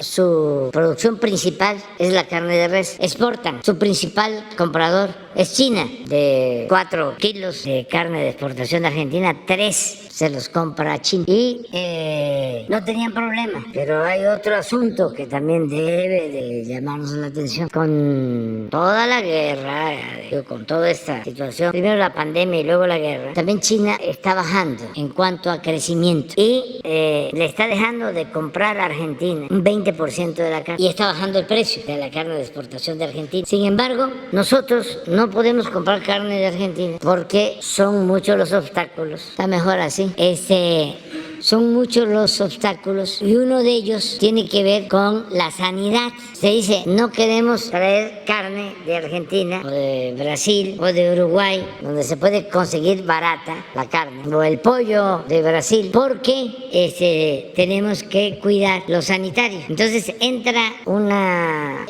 su producción principal es la carne de res. Exportan. Su principal comprador es China. De 4 kilos de carne de exportación de Argentina, 3 se los compra a China. Y no tenían problema. Pero hay otro asunto que también debe de llamarnos la atención. Con toda la guerra, con toda esta situación, primero la pandemia y luego la guerra, también China está bajando en cuanto a crecimiento y le está dejando de comprar a Argentina un 20% de la carne y está bajando el precio de la carne de exportación de Argentina. Sin embargo, nosotros no podemos comprar carne de Argentina porque son muchos los obstáculos. Está mejor así. Son muchos los obstáculos y uno de ellos tiene que ver con la sanidad. Se dice, no queremos traer carne de Argentina o de Brasil o de Uruguay, donde se puede conseguir barata la carne, o el pollo de Brasil, porque tenemos que cuidar lo sanitario. Entonces entra una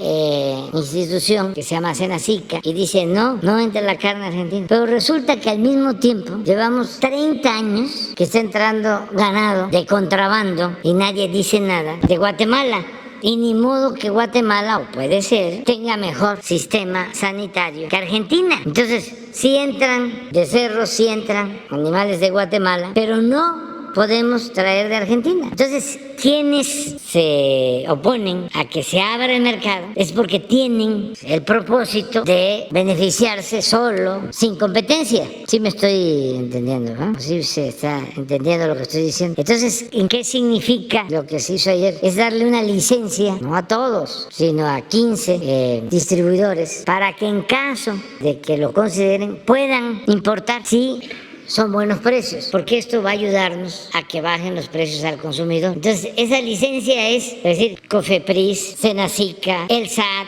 institución que se llama Senacica y dice, no entra la carne argentina. Pero resulta que al mismo tiempo llevamos 30 años que está entrando ganado de contrabando y nadie dice nada de Guatemala. Y ni modo que Guatemala, o puede ser, tenga mejor sistema sanitario que Argentina. Entonces, sí entran de cerros, sí entran animales de Guatemala, pero no podemos traer de Argentina. Entonces, quienes se oponen a que se abra el mercado es porque tienen el propósito de beneficiarse solo, sin competencia. Sí me estoy entendiendo, ¿no? Sí se está entendiendo lo que estoy diciendo. Entonces, ¿en qué significa lo que se hizo ayer? Es darle una licencia, no a todos, sino a 15 distribuidores, para que en caso de que lo consideren, puedan importar. Sí, son buenos precios, porque esto va a ayudarnos a que bajen los precios al consumidor. Entonces, esa licencia es decir, COFEPRIS, Senacica, el SAT,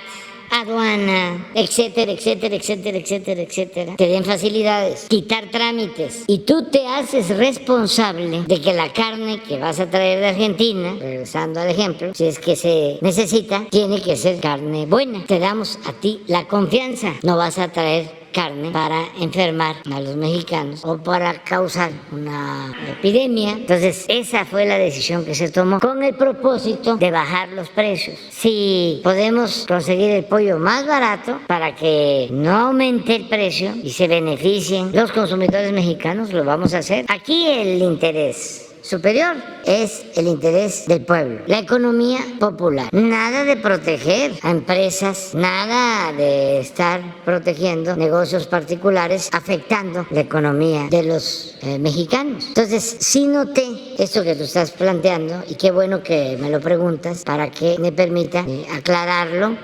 aduana, etcétera, etcétera, etcétera, etcétera, etcétera, te den facilidades, quitar trámites, y tú te haces responsable de que la carne que vas a traer de Argentina, regresando al ejemplo, si es que se necesita, tiene que ser carne buena. Te damos a ti la confianza, no vas a traer carne para enfermar a los mexicanos o para causar una epidemia. Entonces, esa fue la decisión que se tomó con el propósito de bajar los precios. Si podemos conseguir el pollo más barato para que no aumente el precio y se beneficien los consumidores mexicanos, lo vamos a hacer. Aquí el interés superior es el interés del pueblo, la economía popular. Nada de proteger a empresas, nada de estar protegiendo negocios particulares, afectando la economía de los mexicanos. Entonces, sí noté esto que tú estás planteando, y qué bueno que me lo preguntas para que me permita aclararlo,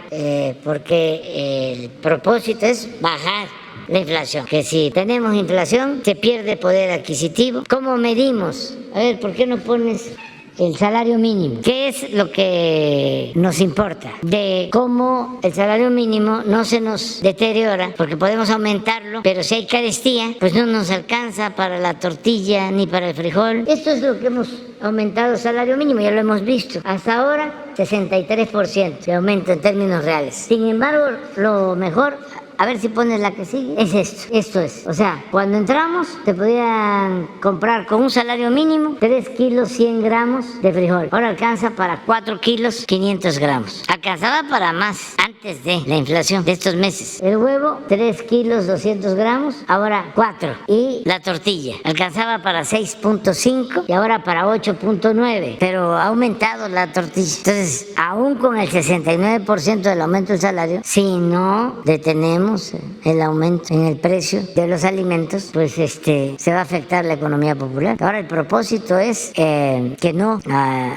porque el propósito es bajar la inflación, que si tenemos inflación se pierde poder adquisitivo. ¿Cómo medimos? A ver, ¿por qué no pones el salario mínimo? ¿Qué es lo que nos importa? De cómo el salario mínimo no se nos deteriora, porque podemos aumentarlo, pero si hay carestía, pues no nos alcanza para la tortilla ni para el frijol. Esto es lo que hemos aumentado el salario mínimo, ya lo hemos visto. Hasta ahora, 63% de aumento en términos reales. Sin embargo, lo mejor, a ver si pones la que sigue, es esto es. O sea, cuando entramos te podían comprar con un salario mínimo 3 kilos 100 gramos de frijol. Ahora alcanza para 4 kilos 500 gramos. Alcanzaba para más antes de la inflación de estos meses. El huevo, 3 kilos 200 gramos, ahora 4. Y la tortilla alcanzaba para 6.5 y ahora para 8.9. Pero ha aumentado la tortilla. Entonces, aún con el 69% del aumento del salario, si no detenemos tenemos el aumento en el precio de los alimentos, pues se va a afectar la economía popular. Ahora el propósito es que no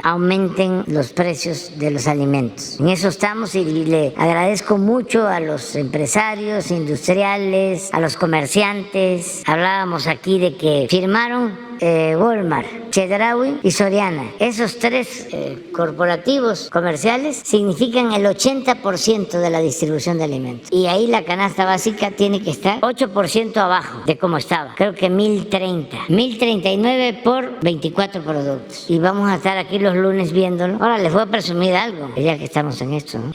aumenten los precios de los alimentos. En eso estamos y le agradezco mucho a los empresarios, industriales, a los comerciantes. Hablábamos aquí de que firmaron Walmart, Chedraui y Soriana. Esos tres corporativos comerciales significan el 80% de la distribución de alimentos. Y ahí la canasta básica tiene que estar 8% abajo de como estaba. Creo que 1,039 por 24 productos. Y vamos a estar aquí los lunes viéndolo. Ahora les voy a presumir algo, ya que estamos en esto, ¿no?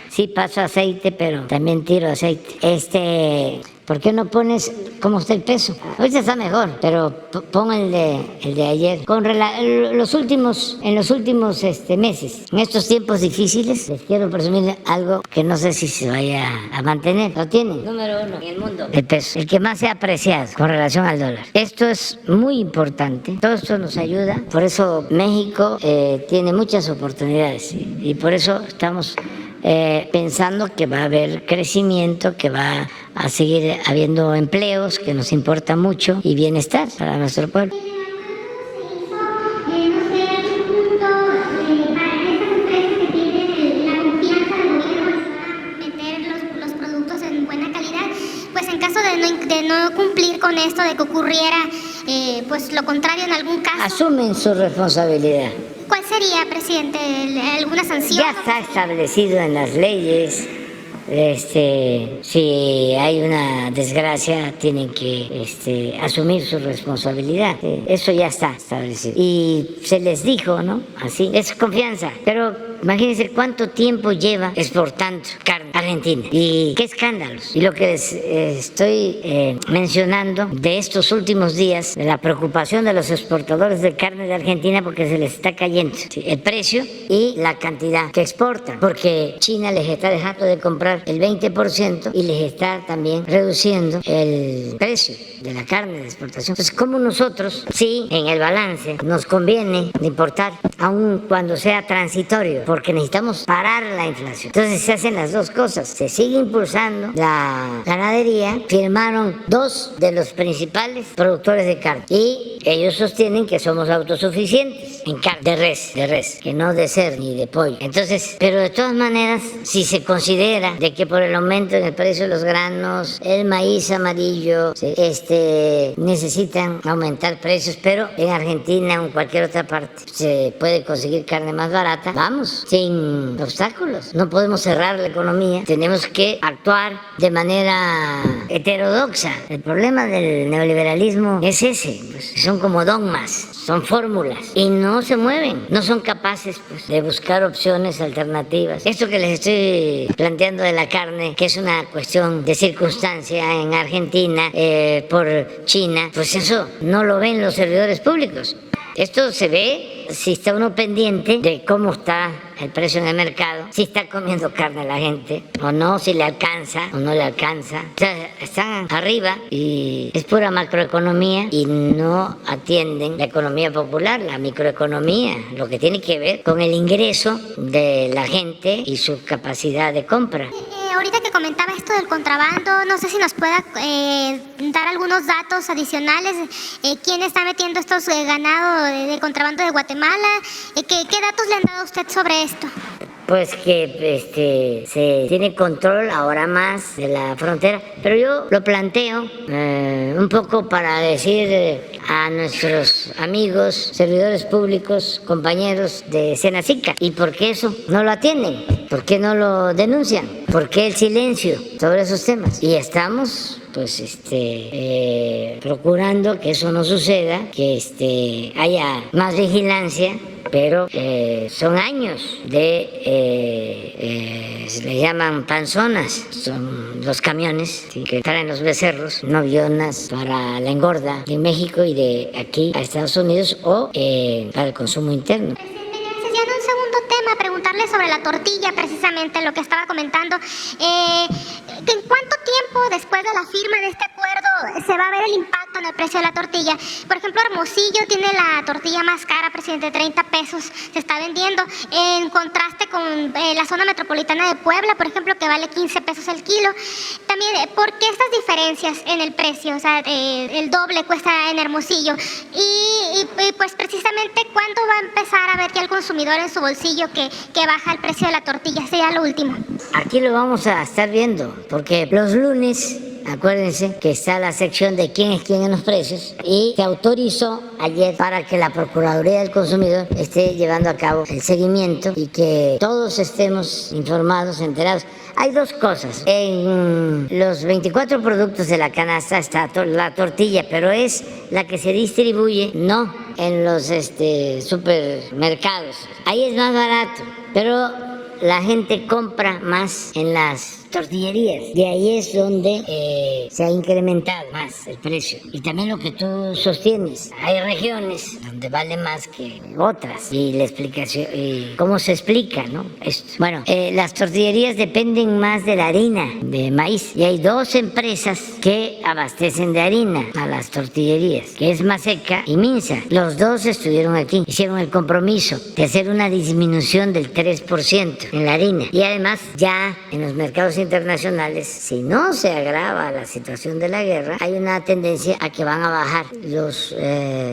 Sí paso aceite, pero también tiro aceite. ¿Por qué no pones cómo está el peso? Ahorita está mejor, pero pon el de ayer. En los últimos meses, en estos tiempos difíciles, les quiero presumir algo que no sé si se vaya a mantener. Lo tienen. Número 1 en el mundo. El peso. El que más se ha apreciado con relación al dólar. Esto es muy importante. Todo esto nos ayuda. Por eso México tiene muchas oportunidades. Y por eso estamos pensando que va a haber crecimiento, que va a seguir habiendo empleos, que nos importa mucho, y bienestar para nuestro pueblo. Pues en caso de no cumplir con esto, de que ocurriera pues lo contrario en algún caso. Asumen su responsabilidad. ¿Cuál sería, presidente, alguna sanción? Ya está establecido en las leyes. Si hay una desgracia, tienen que asumir su responsabilidad. Eso ya está establecido. Y se les dijo, ¿no? Así, es confianza. Pero imagínense cuánto tiempo lleva exportando carne a Argentina. Y qué escándalos. Y lo que les estoy mencionando de estos últimos días, de la preocupación de los exportadores de carne de Argentina, porque se les está cayendo el precio y la cantidad que exportan. Porque China les está dejando de comprar el 20% y les está también reduciendo el precio de la carne de exportación. Entonces, como nosotros, sí, en el balance, nos conviene importar, aun cuando sea transitorio, porque necesitamos parar la inflación. Entonces, se hacen las dos cosas. Se sigue impulsando la ganadería. Firmaron 2 de los principales productores de carne y ellos sostienen que somos autosuficientes en carne de res, que no de cerdo ni de pollo. Entonces, pero de todas maneras, si se considera de que por el aumento en el precio de los granos, el maíz amarillo, necesitan aumentar precios, pero en Argentina o en cualquier otra parte se puede conseguir carne más barata, vamos, sin obstáculos. No podemos cerrar la economía, tenemos que actuar de manera heterodoxa. El problema del neoliberalismo es ese, pues, son como dogmas, son fórmulas y no se mueven, no son capaces pues, de buscar opciones alternativas. Esto que les estoy planteando de la carne, que es una cuestión de circunstancia en Argentina por China, pues eso no lo ven los servidores públicos. Esto se ve si está uno pendiente de cómo está el precio en el mercado, si está comiendo carne la gente o no, si le alcanza o no le alcanza. O sea, están arriba y es pura macroeconomía y no atienden la economía popular, la microeconomía, lo que tiene que ver con el ingreso de la gente y su capacidad de compra. Ahorita que comentaba esto del contrabando, no sé si nos pueda dar algunos datos adicionales. ¿Quién está metiendo estos ganados de contrabando de Guatemala? ¿Qué datos le han dado a usted sobre esto? Pues que se tiene control ahora más de la frontera, pero yo lo planteo un poco para decir a nuestros amigos, servidores públicos, compañeros de Senacica, ¿y por qué eso no lo atienden? ¿Por qué no lo denuncian? ¿Por qué el silencio sobre esos temas? Y estamos pues procurando que eso no suceda, que haya más vigilancia, pero son años de, se le llaman panzonas, son los camiones que traen los becerros, no avionas para la engorda de México y de aquí a Estados Unidos o para el consumo interno. Preguntarle sobre la tortilla, precisamente lo que estaba comentando. ¿En cuánto tiempo después de la firma de este acuerdo se va a ver el impacto en el precio de la tortilla? Por ejemplo, Hermosillo tiene la tortilla más cara, presidente, 30 pesos se está vendiendo, en contraste con la zona metropolitana de Puebla, por ejemplo, que vale 15 pesos el kilo. También, ¿por qué estas diferencias en el precio? O sea, el doble cuesta en Hermosillo. Y pues precisamente, ¿cuándo va a empezar a ver ya el consumidor en su bolsillo que baja el precio de la tortilla? Sería lo último. Aquí lo vamos a estar viendo, porque los lunes, acuérdense que está la sección de quién es quién en los precios y se autorizó ayer para que la Procuraduría del Consumidor esté llevando a cabo el seguimiento y que todos estemos informados, enterados. Hay dos cosas. En los 24 productos de la canasta está la tortilla, pero es la que se distribuye, no en los supermercados. Ahí es más barato, pero la gente compra más en las tortillerías. De ahí es donde se ha incrementado más el precio. Y también lo que tú sostienes. Hay regiones donde vale más que otras. Y la explicación, y cómo se explica, ¿no? Esto. Bueno, las tortillerías dependen más de la harina de maíz. Y hay dos empresas que abastecen de harina a las tortillerías, que es Maseca y Minsa. Los dos estuvieron aquí. Hicieron el compromiso de hacer una disminución del 3% en la harina. Y además, ya en los mercados internacionales, si no se agrava la situación de la guerra, hay una tendencia a que van a bajar los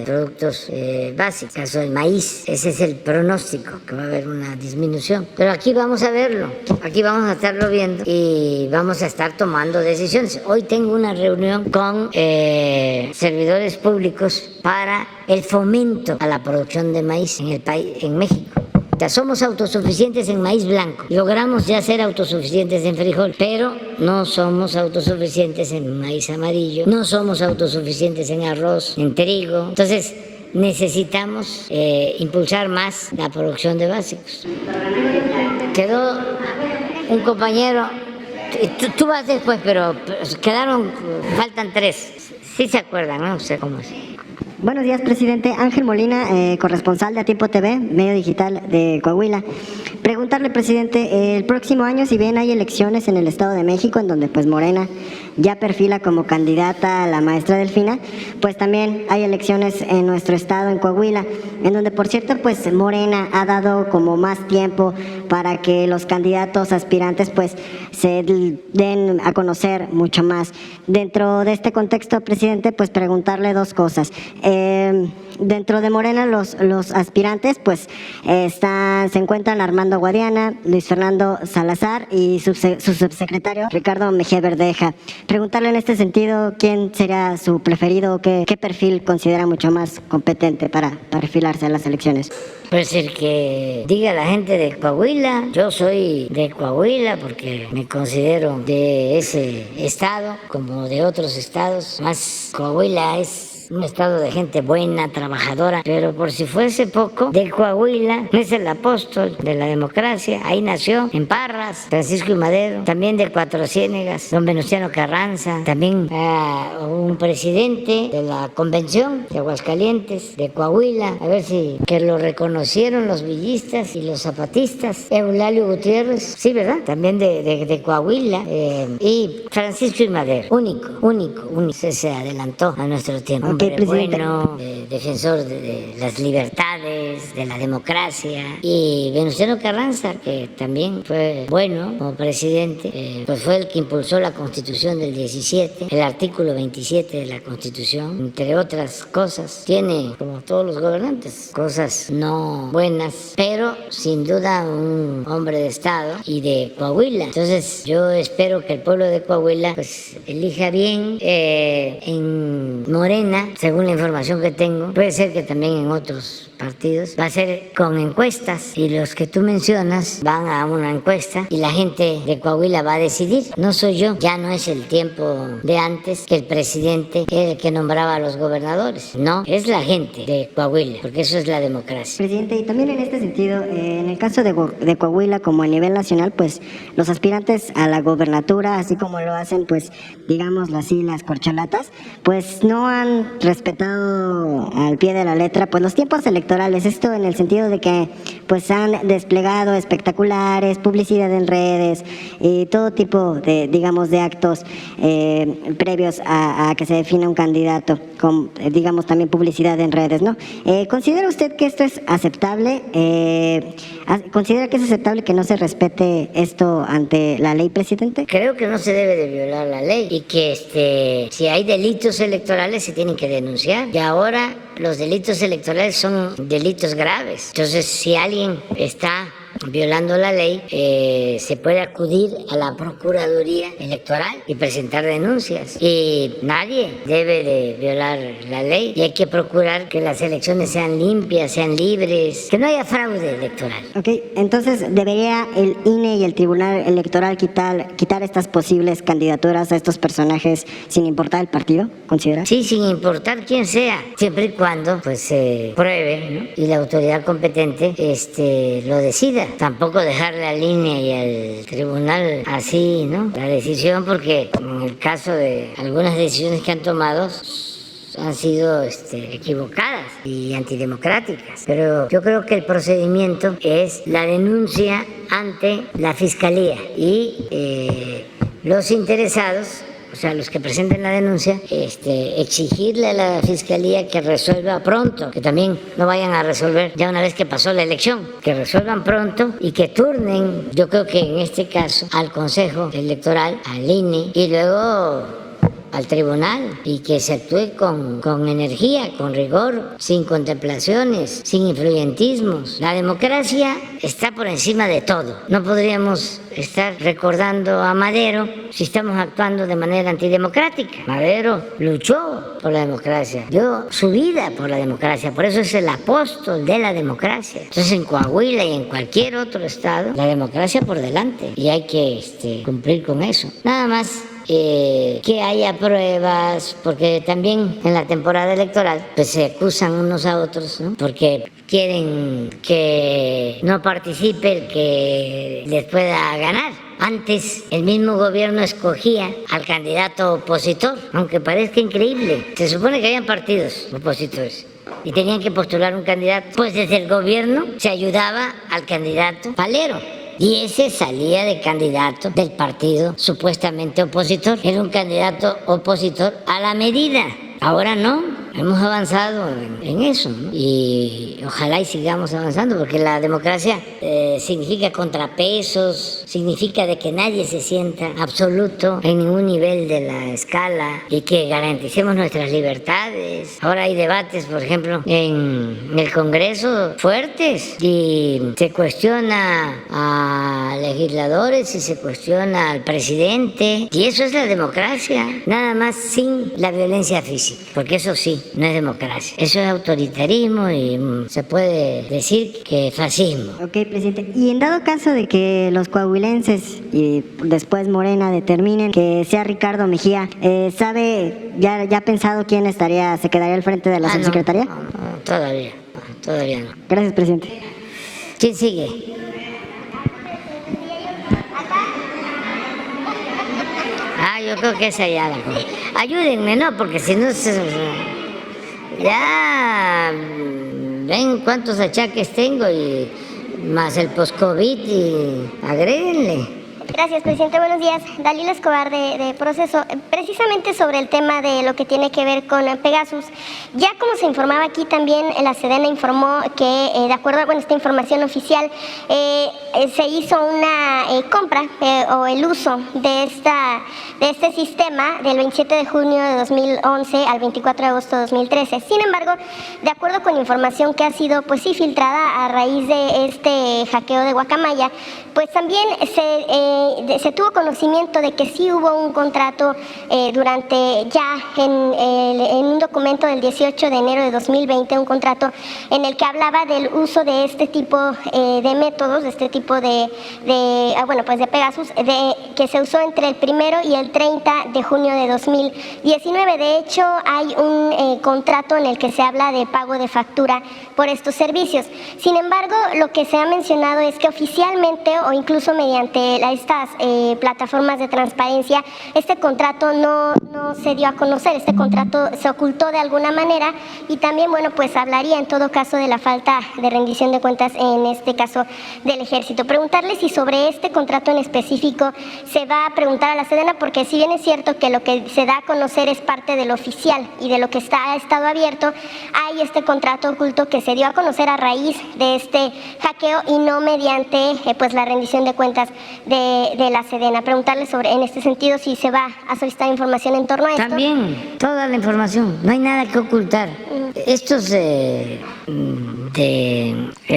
productos básicos, caso del maíz. Ese es el pronóstico, que va a haber una disminución. Pero aquí vamos a verlo, aquí vamos a estarlo viendo y vamos a estar tomando decisiones. Hoy tengo una reunión con servidores públicos para el fomento a la producción de maíz en el país, en México. Somos autosuficientes en maíz blanco, logramos ya ser autosuficientes en frijol, pero no somos autosuficientes en maíz amarillo, no somos autosuficientes en arroz, en trigo. Entonces necesitamos impulsar más la producción de básicos. Quedó un compañero, tú vas después, pero faltan 3. Sí se acuerdan, no sé cómo es. Buenos días, presidente. Ángel Molina, corresponsal de A Tiempo TV, medio digital de Coahuila. Preguntarle, presidente, el próximo año, si bien hay elecciones en el Estado de México, en donde pues Morena ya perfila como candidata a la maestra Delfina, pues también hay elecciones en nuestro estado, en Coahuila, en donde, por cierto, pues Morena ha dado como más tiempo para que los candidatos aspirantes pues se den a conocer mucho más. Dentro de este contexto, presidente, pues preguntarle dos cosas. Dentro de Morena los aspirantes pues se encuentran Armando Guadiana, Luis Fernando Salazar y su subsecretario Ricardo Mejía Verdeja. Preguntarle en este sentido quién sería su preferido, qué perfil considera mucho más competente para perfilarse a las elecciones. Pues el que diga la gente de Coahuila, yo soy de Coahuila porque me considero de ese estado como de otros estados, más Coahuila es un estado de gente buena, trabajadora, pero por si fuese poco, de Coahuila es el apóstol de la democracia, ahí nació, en Parras, Francisco I. Madero, también de Cuatro Ciénegas, don Venustiano Carranza, también un presidente de la convención de Aguascalientes, de Coahuila, a ver si que lo reconocieron los villistas y los zapatistas, Eulalio Gutiérrez, sí, ¿verdad? También de Coahuila, y Francisco I. Madero, único, se adelantó a nuestro tiempo. Bueno, defensor de las libertades, de la democracia, y Venustiano Carranza, que también fue bueno como presidente, pues fue el que impulsó la Constitución del 17, el artículo 27 de la Constitución, entre otras cosas. Tiene, como todos los gobernantes, cosas no buenas, pero sin duda un hombre de Estado y de Coahuila. Entonces yo espero que el pueblo de Coahuila pues elija bien. En Morena, según la información que tengo, puede ser que también en otros partidos, va a ser con encuestas, y los que tú mencionas van a una encuesta y la gente de Coahuila va a decidir. No soy yo, ya no es el tiempo de antes que el presidente era el que nombraba a los gobernadores, no, es la gente de Coahuila, porque eso es la democracia. Presidente, y también en este sentido, en el caso de Coahuila como a nivel nacional, pues los aspirantes a la gobernatura, así como lo hacen pues digámoslo así, las corcholatas, pues no han respetado al pie de la letra pues los tiempos electorales electorales. Esto en el sentido de que pues han desplegado espectaculares, publicidad en redes y todo tipo de, digamos, de actos previos a que se defina un candidato, con, digamos, también publicidad en redes, ¿no? ¿Considera usted que esto es aceptable? ¿Considera que es aceptable que no se respete esto ante la ley, presidente? Creo que no se debe de violar la ley y que si hay delitos electorales se tienen que denunciar. Y ahora los delitos electorales son delitos graves. Entonces, si alguien está violando la ley, se puede acudir a la Procuraduría Electoral y presentar denuncias. Y nadie debe de violar la ley y hay que procurar que las elecciones sean limpias, sean libres, que no haya fraude electoral. Ok, entonces debería el INE y el Tribunal Electoral quitar estas posibles candidaturas a estos personajes sin importar el partido, ¿considera? Sí, sin importar quién sea, siempre y cuando pues se pruebe, ¿no? Y la autoridad competente lo decida. Tampoco dejarle al INE y al tribunal así, ¿no? La decisión, porque en el caso de algunas decisiones que han tomado han sido equivocadas y antidemocráticas. Pero yo creo que el procedimiento es la denuncia ante la Fiscalía y los interesados, o sea, los que presenten la denuncia, exigirle a la Fiscalía que resuelva pronto, que también no vayan a resolver ya una vez que pasó la elección, que resuelvan pronto y que turnen, yo creo que en este caso, al Consejo Electoral, al INE y luego al tribunal, y que se actúe con energía, con rigor, sin contemplaciones, sin influyentismos. La democracia está por encima de todo. No podríamos estar recordando a Madero si estamos actuando de manera antidemocrática. Madero luchó por la democracia, dio su vida por la democracia, por eso es el apóstol de la democracia. Entonces, en Coahuila y en cualquier otro estado, la democracia por delante, y hay que cumplir con eso. Nada más que haya pruebas, porque también en la temporada electoral pues se acusan unos a otros, ¿no? Porque quieren que no participe el que les pueda ganar. Antes el mismo gobierno escogía al candidato opositor, aunque parezca increíble. Se supone que habían partidos opositores y tenían que postular un candidato. Pues desde el gobierno se ayudaba al candidato palero. Y ese salía de candidato del partido supuestamente opositor. Era un candidato opositor a la medida. Ahora no, hemos avanzado en eso, ¿no? Y ojalá y sigamos avanzando, porque la democracia significa contrapesos, significa de que nadie se sienta absoluto en ningún nivel de la escala y que garanticemos nuestras libertades. Ahora hay debates, por ejemplo, en el Congreso fuertes y se cuestiona a legisladores y se cuestiona al presidente, y eso es la democracia, nada más sin la violencia física. Porque eso sí, no es democracia, eso es autoritarismo y se puede decir que es fascismo. Ok, presidente. Y en dado caso de que los coahuilenses y después Morena determinen que sea Ricardo Mejía, ¿ya ha pensado quién se quedaría al frente de la subsecretaría? No, todavía no. Gracias, presidente. ¿Quién sigue? Yo creo que esa ya la... Ayúdenme, ¿no? Porque si no... Ya... Ven cuántos achaques tengo y más el post-COVID y agréguenle. Gracias, presidente. Buenos días. Dalila Escobar de Proceso. Precisamente sobre el tema de lo que tiene que ver con Pegasus. Ya como se informaba aquí también, la Sedena informó que, de acuerdo con esta información oficial, se hizo una compra o el uso de este sistema del 27 de junio de 2011 al 24 de agosto de 2013. Sin embargo, de acuerdo con información que ha sido, pues sí, filtrada a raíz de este hackeo de Guacamaya, pues también se tuvo conocimiento de que sí hubo un contrato durante ya en un documento del 18 de enero de 2020, un contrato en el que hablaba del uso de este tipo de métodos, de este tipo de Pegasus, que se usó entre el 1 y el 30 de junio de 2019. De hecho, hay un contrato en el que se habla de pago de factura por estos servicios. Sin embargo, lo que se ha mencionado es que oficialmente hackeo o incluso mediante estas plataformas de transparencia, este contrato no se dio a conocer, este contrato se ocultó de alguna manera y también, bueno, pues hablaría en todo caso de la falta de rendición de cuentas en este caso del Ejército. Preguntarle si sobre este contrato en específico se va a preguntar a la Sedena, porque si bien es cierto que lo que se da a conocer es parte de lo oficial y de lo que ha estado abierto, hay este contrato oculto que se dio a conocer a raíz de este hackeo y no mediante pues la rendición de cuentas de la Sedena. Preguntarle sobre, en este sentido, si se va a solicitar información en torno a esto. También, toda la información, no hay nada que ocultar. Estos el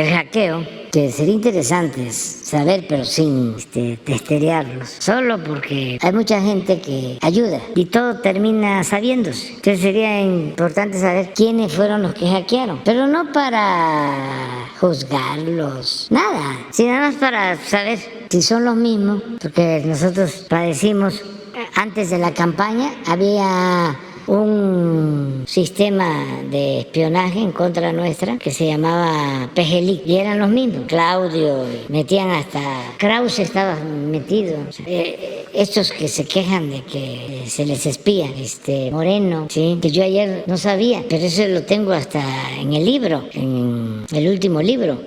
hackeo, que sería interesante saber, pero sin testerearlos, solo porque hay mucha gente que ayuda y todo termina sabiéndose. Entonces sería importante saber quiénes fueron los que hackearon, pero no para juzgarlos, nada, sino nada más para saber si son los mismos, porque nosotros padecimos, antes de la campaña había un sistema de espionaje en contra nuestra que se llamaba PGLIC y eran los mismos. Claudio, metían hasta Krause estaba metido. Estos que se quejan de que se les espía, Moreno, sí, que yo ayer no sabía, pero eso lo tengo hasta en el libro, en el último libro,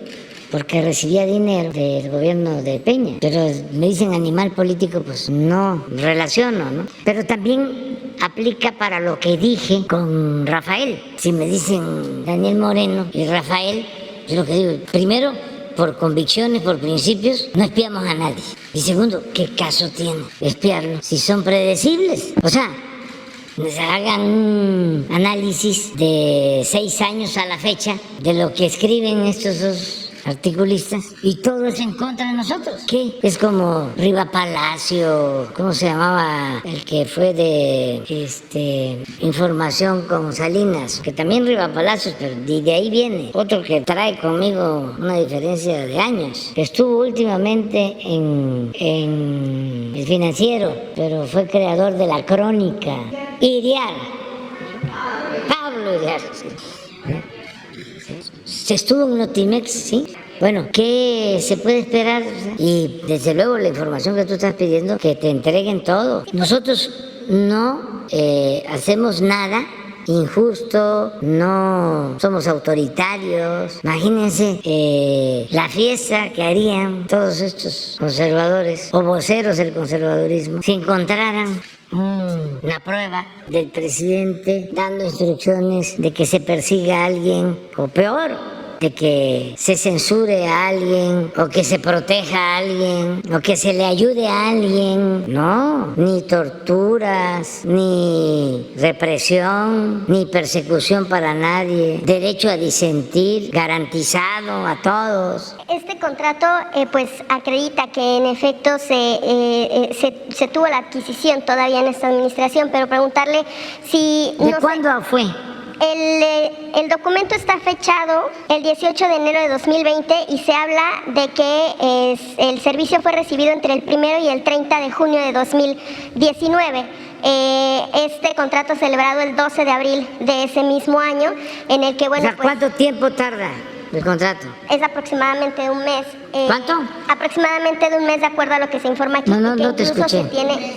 porque recibía dinero del gobierno de Peña, pero me dicen animal político, pues no relaciono, ¿no? Pero también aplica para lo que dije con Rafael. Si me dicen Daniel Moreno y Rafael, yo lo que digo, primero, por convicciones, por principios, no espiamos a nadie. Y segundo, ¿qué caso tiene espiarlo si son predecibles? O sea, hagan un análisis de 6 años a la fecha de lo que escriben estos dos articulistas y todo es en contra de nosotros. ¿Qué? Es como Riva Palacio, ¿cómo se llamaba el que fue de información con Salinas? Que también Riva Palacios, pero de ahí viene. Otro que trae conmigo una diferencia de años, que estuvo últimamente en El Financiero, pero fue creador de La Crónica. Iriar, Pablo Iriar. Se estuvo en Notimex, ¿sí? Bueno, ¿qué se puede esperar? Y desde luego la información que tú estás pidiendo, que te entreguen todo. Nosotros no hacemos nada injusto, no somos autoritarios. Imagínense la fiesta que harían todos estos conservadores o voceros del conservadurismo si encontraran una prueba del presidente dando instrucciones de que se persiga a alguien, o peor, de que se censure a alguien, o que se proteja a alguien, o que se le ayude a alguien. No, ni torturas, ni represión, ni persecución para nadie. Derecho a disentir, garantizado a todos. Este contrato pues acredita que en efecto se tuvo la adquisición todavía en esta administración, pero preguntarle si... ¿De cuándo fue? El documento está fechado el 18 de enero de 2020 y se habla de que el servicio fue recibido entre el 1 y el 30 de junio de 2019. Este contrato celebrado el 12 de abril de ese mismo año, en el que, bueno, o sea, ¿cuánto tiempo tarda el contrato? Es aproximadamente un mes. ¿Cuánto? Aproximadamente de un mes, de acuerdo a lo que se informa aquí. No te escuché. Se tiene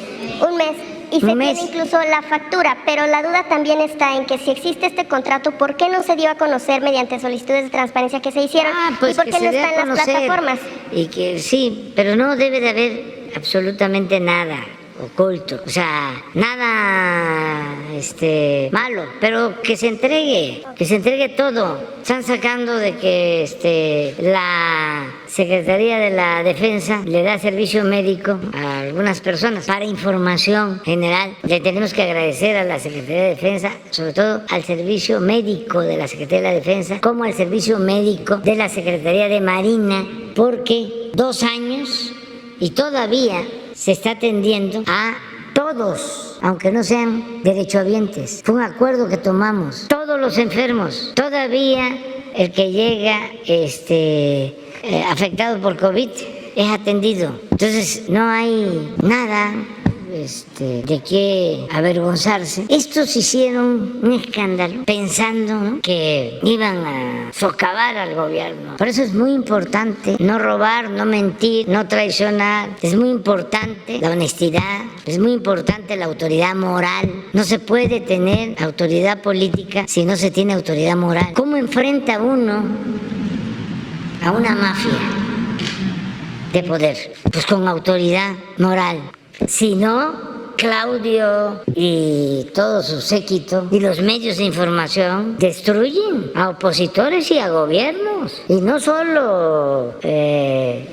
un mes. Y se tiene incluso la factura, pero la duda también está en que si existe este contrato, ¿por qué no se dio a conocer mediante solicitudes de transparencia que se hicieron? Pues ¿Y por qué no está en las plataformas? Y que sí, pero no debe de haber absolutamente nada oculto, o sea, nada malo, pero que se entregue todo. Están sacando de que la Secretaría de la Defensa le da servicio médico a algunas personas para información general. Le tenemos que agradecer a la Secretaría de Defensa, sobre todo al servicio médico de la Secretaría de la Defensa, como al servicio médico de la Secretaría de Marina, porque 2 años y todavía se está atendiendo a todos, aunque no sean derechohabientes. Fue un acuerdo que tomamos. Todos los enfermos, todavía el que llega afectado por COVID es atendido. Entonces no hay nada de qué avergonzarse. Estos hicieron un escándalo pensando, ¿no?, que iban a socavar al gobierno. Por eso es muy importante no robar, no mentir, no traicionar. Es muy importante la honestidad, es muy importante la autoridad moral. No se puede tener autoridad política si no se tiene autoridad moral. ¿Cómo enfrenta uno a una mafia de poder? Pues con autoridad moral. Si no, Claudio y todo su séquito y los medios de información destruyen a opositores y a gobiernos. Y no solo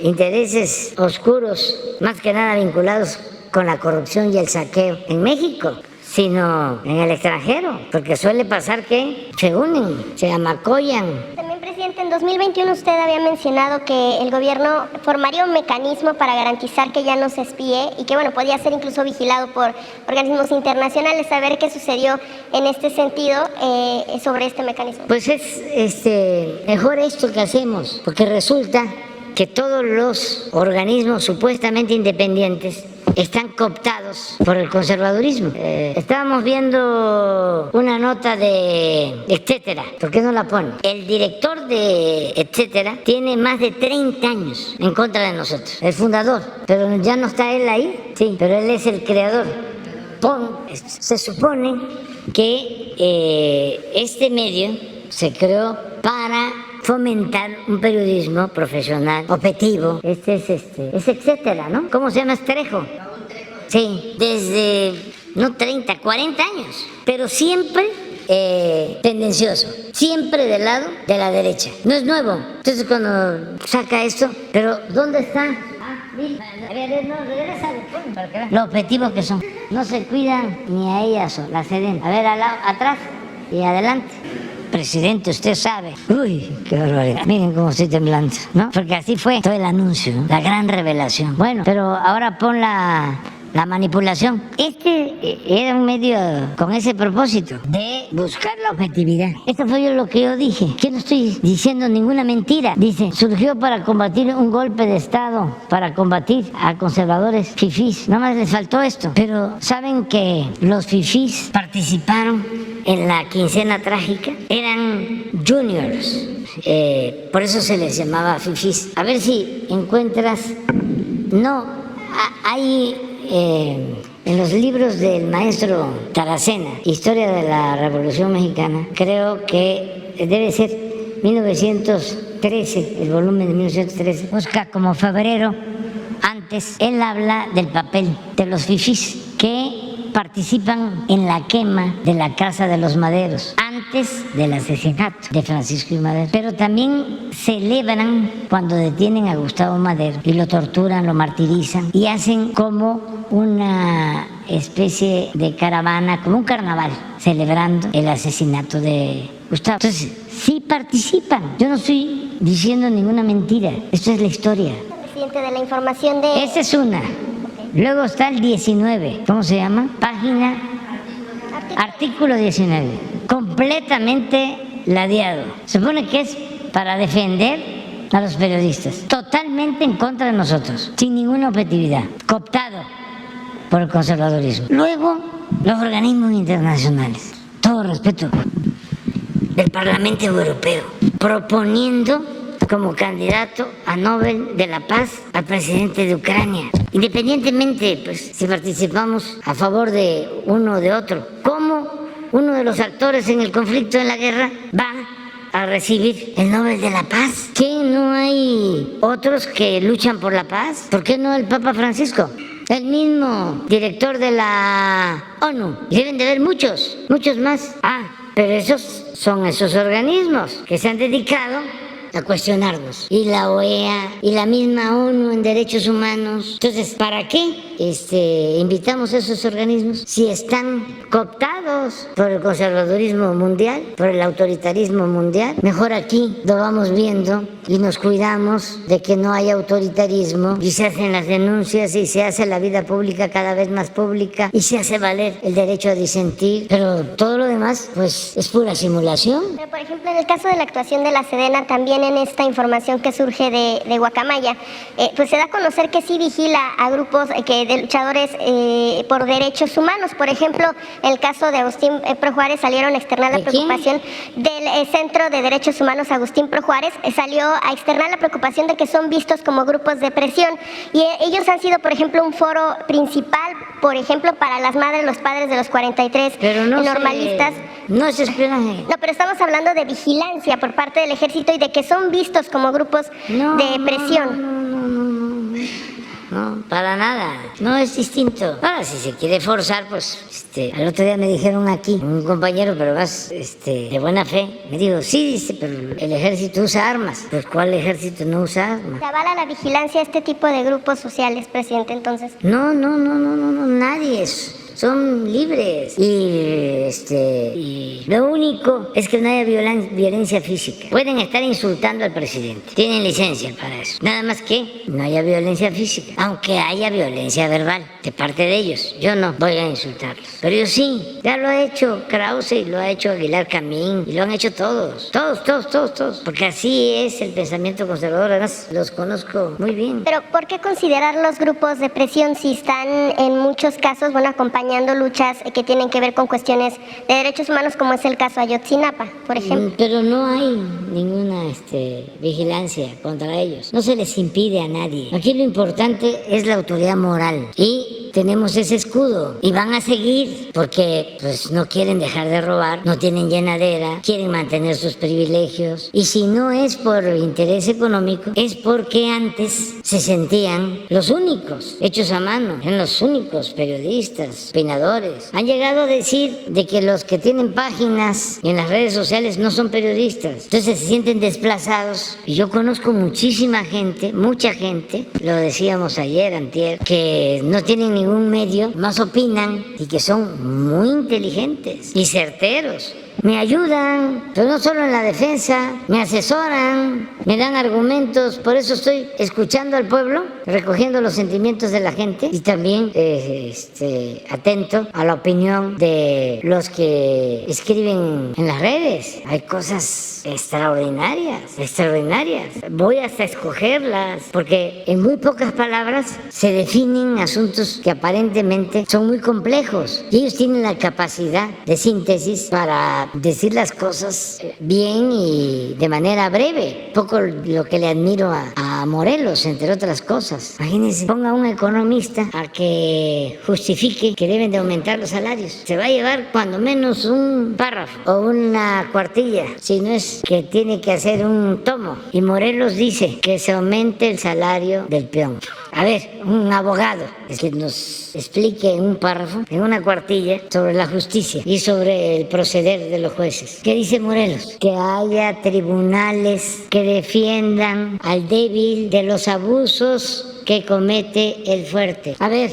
intereses oscuros, más que nada vinculados con la corrupción y el saqueo en México, sino en el extranjero, porque suele pasar que se unen, se amacollan. También, presidente, en 2021 usted había mencionado que el gobierno formaría un mecanismo para garantizar que ya no se espíe y que, bueno, podía ser incluso vigilado por organismos internacionales. Saber qué sucedió en este sentido sobre este mecanismo. Pues es mejor esto que hacemos, porque resulta que todos los organismos supuestamente independientes están cooptados por el conservadurismo. Estábamos viendo una nota de Etcétera. ¿Por qué no la pone? El director de Etcétera tiene más de 30 años en contra de nosotros. El fundador. Pero ya no está él ahí. Sí, pero él es el creador. Se supone que este medio se creó para fomentar un periodismo profesional, objetivo. Es Etcétera, ¿no? ¿Cómo se llama? Estrejo. Sí, desde, no 30, 40 años, pero siempre tendencioso, siempre del lado de la derecha. No es nuevo. Entonces cuando saca esto, pero ¿dónde está? A ver, no, regresa después para que vean lo objetivos que son. No se cuidan ni a ellas o las ceden. A ver, atrás y adelante. Presidente, usted sabe. Uy, qué barbaridad. Miren cómo estoy temblando, ¿no? Porque así fue todo el anuncio, ¿no? La gran revelación. Bueno, pero ahora pon la manipulación. Era un medio con ese propósito de buscar la objetividad. Esto fue lo que yo dije, que no estoy diciendo ninguna mentira. Dice, surgió para combatir un golpe de Estado, para combatir a conservadores fifís. Nada más les faltó esto. Pero ¿saben que los fifís participaron en la quincena trágica? Eran juniors. Por eso se les llamaba fifís. A ver si encuentras. No, hay en los libros del maestro Taracena, Historia de la Revolución Mexicana, creo que debe ser 1913, el volumen de 1913, busca como febrero. Antes, él habla del papel de los fifís que participan en la quema de la Casa de los Maderos antes del asesinato de Francisco I. Madero, pero también celebran cuando detienen a Gustavo Madero y lo torturan, lo martirizan y hacen como una especie de caravana, como un carnaval, celebrando el asesinato de Gustavo. Entonces, sí participan. Yo no estoy diciendo ninguna mentira. Esto es la historia. Presidente, de la información de... Esa es una. Luego está el 19, ¿cómo se llama? Página, artículo 19, completamente ladeado. Se supone que es para defender a los periodistas, totalmente en contra de nosotros, sin ninguna objetividad, cooptado por el conservadurismo. Luego, los organismos internacionales, todo respeto, del Parlamento Europeo, proponiendo como candidato a Nobel de la Paz al presidente de Ucrania, independientemente pues si participamos a favor de uno o de otro. ¿Cómo uno de los actores en el conflicto, en la guerra, va a recibir el Nobel de la Paz? ¿Qué, no hay otros que luchan por la paz? ¿Por qué no el Papa Francisco? El mismo director de la ONU. Deben de haber muchos más. Pero esos son esos organismos que se han dedicado a cuestionarnos, y la OEA y la misma ONU en Derechos Humanos. Entonces, ¿para qué invitamos a esos organismos si están cooptados por el conservadurismo mundial, por el autoritarismo mundial? Mejor aquí lo vamos viendo y nos cuidamos de que no haya autoritarismo y se hacen las denuncias y se hace la vida pública cada vez más pública y se hace valer el derecho a disentir, pero todo lo demás pues es pura simulación. Pero por ejemplo, en el caso de la actuación de la Sedena, también en esta información que surge de Guacamaya, pues se da a conocer que sí vigila a grupos de luchadores por derechos humanos. Por ejemplo, en el caso de Agustín Pro Juárez salieron a externar la preocupación del Centro de Derechos Humanos Agustín Pro Juárez, salió a externar la preocupación de que son vistos como grupos de presión y ellos han sido, por ejemplo, un foro principal, por ejemplo, para las madres, los padres de los 43 pero no normalistas. No es espionaje. No, pero estamos hablando de vigilancia por parte del ejército y de que son vistos como grupos de presión. No, para nada. No es distinto. Ahora, si se quiere forzar, pues, al otro día me dijeron aquí, un compañero, pero más, de buena fe, me dijo, sí, dice, pero el ejército usa armas. Pues, ¿cuál ejército no usa armas? ¿Se avala la vigilancia a este tipo de grupos sociales, presidente, entonces? No, nadie es. Son libres y lo único es que no haya violencia física. Pueden estar insultando al presidente, tienen licencia para eso, nada más que no haya violencia física, aunque haya violencia verbal de parte de ellos. Yo no voy a insultarlos, pero yo sí, ya lo ha hecho Krause y lo ha hecho Aguilar Camín y lo han hecho todos, porque así es el pensamiento conservador. Además los conozco muy bien. Pero ¿por qué considerar los grupos de presión si están en muchos casos, acompañando luchas que tienen que ver con cuestiones de derechos humanos, como es el caso Ayotzinapa, por ejemplo? Pero no hay ninguna vigilancia contra ellos. No se les impide a nadie. Aquí lo importante es la autoridad moral y tenemos ese escudo y van a seguir porque pues no quieren dejar de robar, no tienen llenadera, quieren mantener sus privilegios y si no es por interés económico es porque antes se sentían los únicos, hechos a mano, eran los únicos periodistas, peinadores. Han llegado a decir de que los que tienen páginas en las redes sociales no son periodistas, entonces se sienten desplazados y yo conozco muchísima gente, mucha gente, lo decíamos ayer, antier, que no tienen ningún medio, más opinan y que son muy inteligentes y certeros. Me ayudan, pero no solo en la defensa, me asesoran, me dan argumentos, por eso estoy escuchando al pueblo, recogiendo los sentimientos de la gente y también atento a la opinión de los que escriben en las redes. Hay cosas extraordinarias. Voy hasta escogerlas, porque en muy pocas palabras se definen asuntos que aparentemente son muy complejos y ellos tienen la capacidad de síntesis para decir las cosas bien y de manera breve. Poco lo que le admiro a Morelos, entre otras cosas. Imagínense, ponga un economista a que justifique que deben de aumentar los salarios. Se va a llevar cuando menos un párrafo o una cuartilla, si no es que tiene que hacer un tomo. Y Morelos dice que se aumente el salario del peón. A ver, un abogado que nos explique en un párrafo, en una cuartilla, sobre la justicia y sobre el proceder de los jueces. ¿Qué dice Morelos? Que haya tribunales que defiendan al débil de los abusos que comete el fuerte. A ver,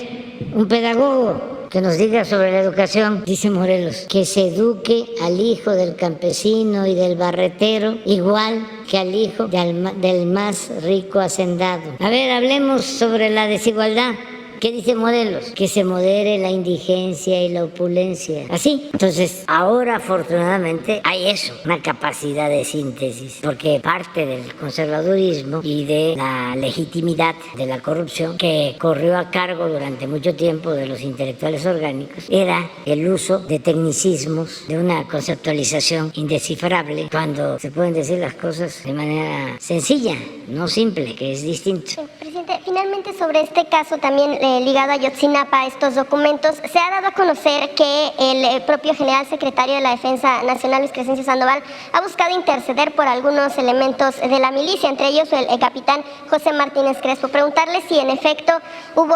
un pedagogo que nos diga sobre la educación, dice Morelos, que se eduque al hijo del campesino y del barretero igual que al hijo del más rico hacendado. A ver, hablemos sobre la desigualdad. ¿Qué dice Morelos? Que se modere la indigencia y la opulencia. Así. Entonces, ahora afortunadamente hay eso, una capacidad de síntesis, porque parte del conservadurismo y de la legitimidad de la corrupción que corrió a cargo durante mucho tiempo de los intelectuales orgánicos era el uso de tecnicismos, de una conceptualización indescifrable, cuando se pueden decir las cosas de manera sencilla, no simple, que es distinto. Sí, presidente, finalmente sobre este caso también ligado a Ayotzinapa, estos documentos, se ha dado a conocer que el propio general secretario de la Defensa Nacional, Luis Crescencio Sandoval, ha buscado interceder por algunos elementos de la milicia, entre ellos el capitán José Martínez Crespo. Preguntarle si en efecto hubo